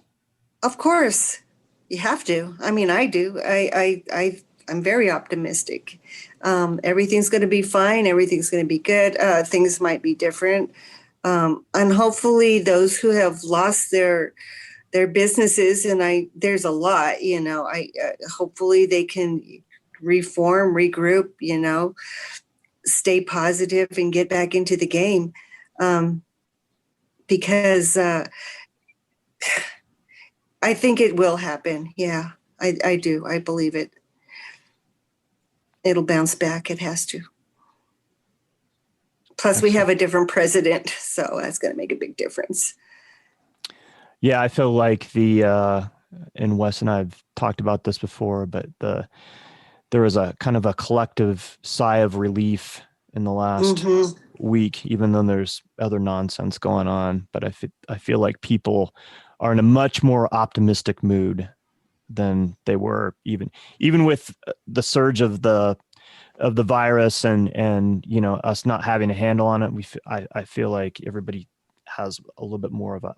of course. You have to. I mean, I do. I'm very optimistic. Everything's going to be fine. Everything's going to be good. Things might be different, and hopefully, those who have lost their businesses, and there's a lot. I hopefully they can reform, regroup. Stay positive and get back into the game, because I think it will happen. Yeah, I do. I believe it. It'll bounce back. It has to. Plus, we have a different president, so that's going to make a big difference. Yeah, I feel like and Wes and I've talked about this before, but there was a kind of a collective sigh of relief in the last week, even though there's other nonsense going on. But I feel like people are in a much more optimistic mood than they were even with the surge of the virus and us not having a handle on it. I feel like everybody has a little bit more of an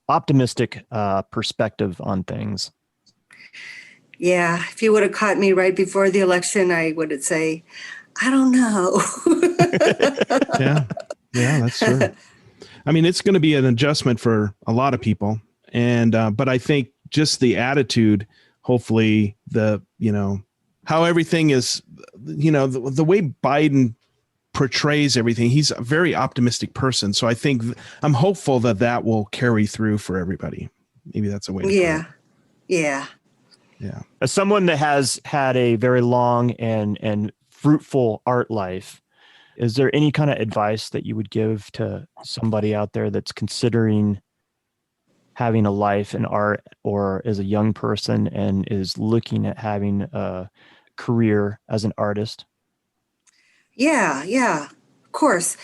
optimistic perspective on things. Yeah, if you would have caught me right before the election, I would say, I don't know. Yeah, that's true. I mean, it's going to be an adjustment for a lot of people. And, but I think just the attitude, hopefully how everything is, the way Biden portrays everything, he's a very optimistic person. So I think I'm hopeful that will carry through for everybody. Maybe that's a way to put it. Yeah. Yeah. As someone that has had a very long and fruitful art life, is there any kind of advice that you would give to somebody out there that's considering having a life in art, or is a young person and is looking at having a career as an artist? Yeah, of course.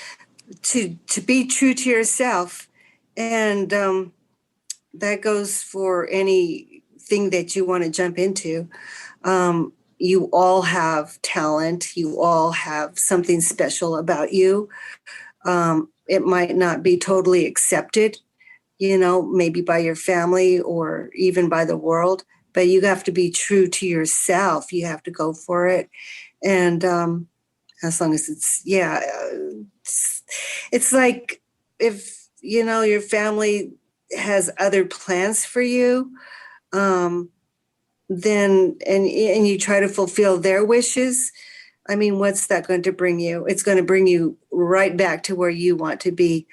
To be true to yourself, and that goes for anything that you want to jump into. You all have talent. You all have something special about you. It might not be totally accepted, maybe by your family or even by the world, but you have to be true to yourself. You have to go for it. And as long as it's like if, your family has other plans for you, then, and you try to fulfill their wishes, I mean, what's that going to bring you? It's going to bring you right back to where you want to be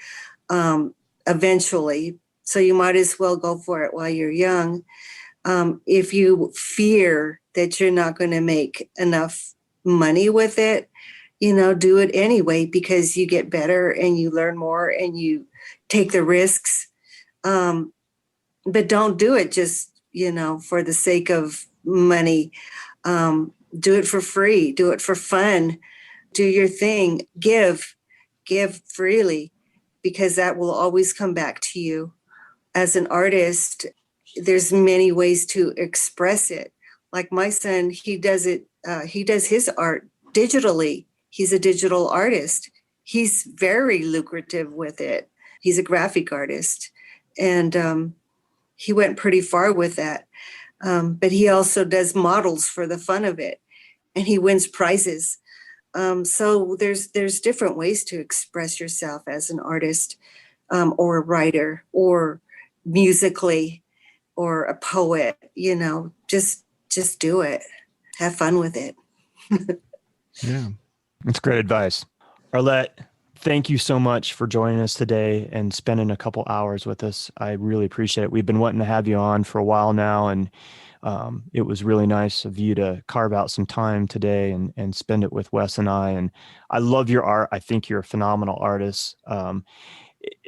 eventually. So you might as well go for it while you're young. If you fear that you're not going to make enough money with it, do it anyway, because you get better and you learn more and you take the risks. But don't do it just, for the sake of money. Do it for free. Do it for fun. Do your thing. Give freely, because that will always come back to you. As an artist, there's many ways to express it. Like my son, he does it. He does his art digitally. He's a digital artist. He's very lucrative with it. He's a graphic artist, and he went pretty far with that. But he also does models for the fun of it, and he wins prizes. So there's different ways to express yourself as an artist, or a writer, or musically, or a poet. Just do it. Have fun with it. Yeah. That's great advice. Arlette, thank you so much for joining us today and spending a couple hours with us. I really appreciate it. We've been wanting to have you on for a while now, and it was really nice of you to carve out some time today and spend it with Wes and I. And I love your art. I think you're a phenomenal artist.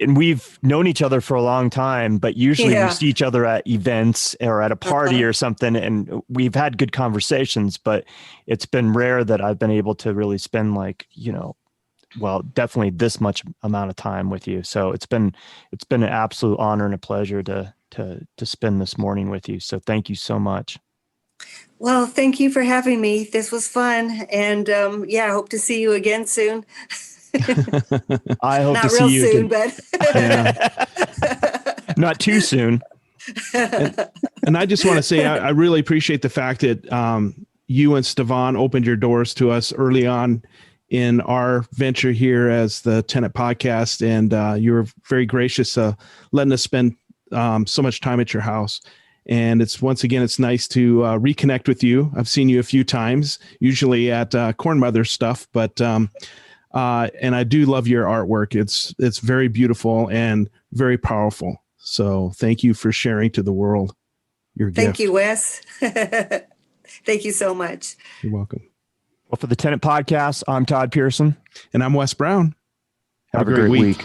And we've known each other for a long time, but usually we see each other at events or at a party or something, and we've had good conversations, but it's been rare that I've been able to really spend definitely this much amount of time with you. So it's been an absolute honor and a pleasure to spend this morning with you. So thank you so much. Well, thank you for having me. This was fun. And I hope to see you again soon. I hope Not to real see you soon, again. but Not too soon. And I just want to say, I really appreciate the fact that you and Stevan opened your doors to us early on in our venture here as the Tenant Podcast. And you were very gracious letting us spend so much time at your house. And it's nice to reconnect with you. I've seen you a few times, usually at Corn Mother stuff, but and I do love your artwork. It's very beautiful and very powerful. So thank you for sharing to the world your gift. Thank you, Wes. Thank you so much. You're welcome. Well, for the Tenant Podcast, I'm Todd Pearson. And I'm Wes Brown. Have a great week.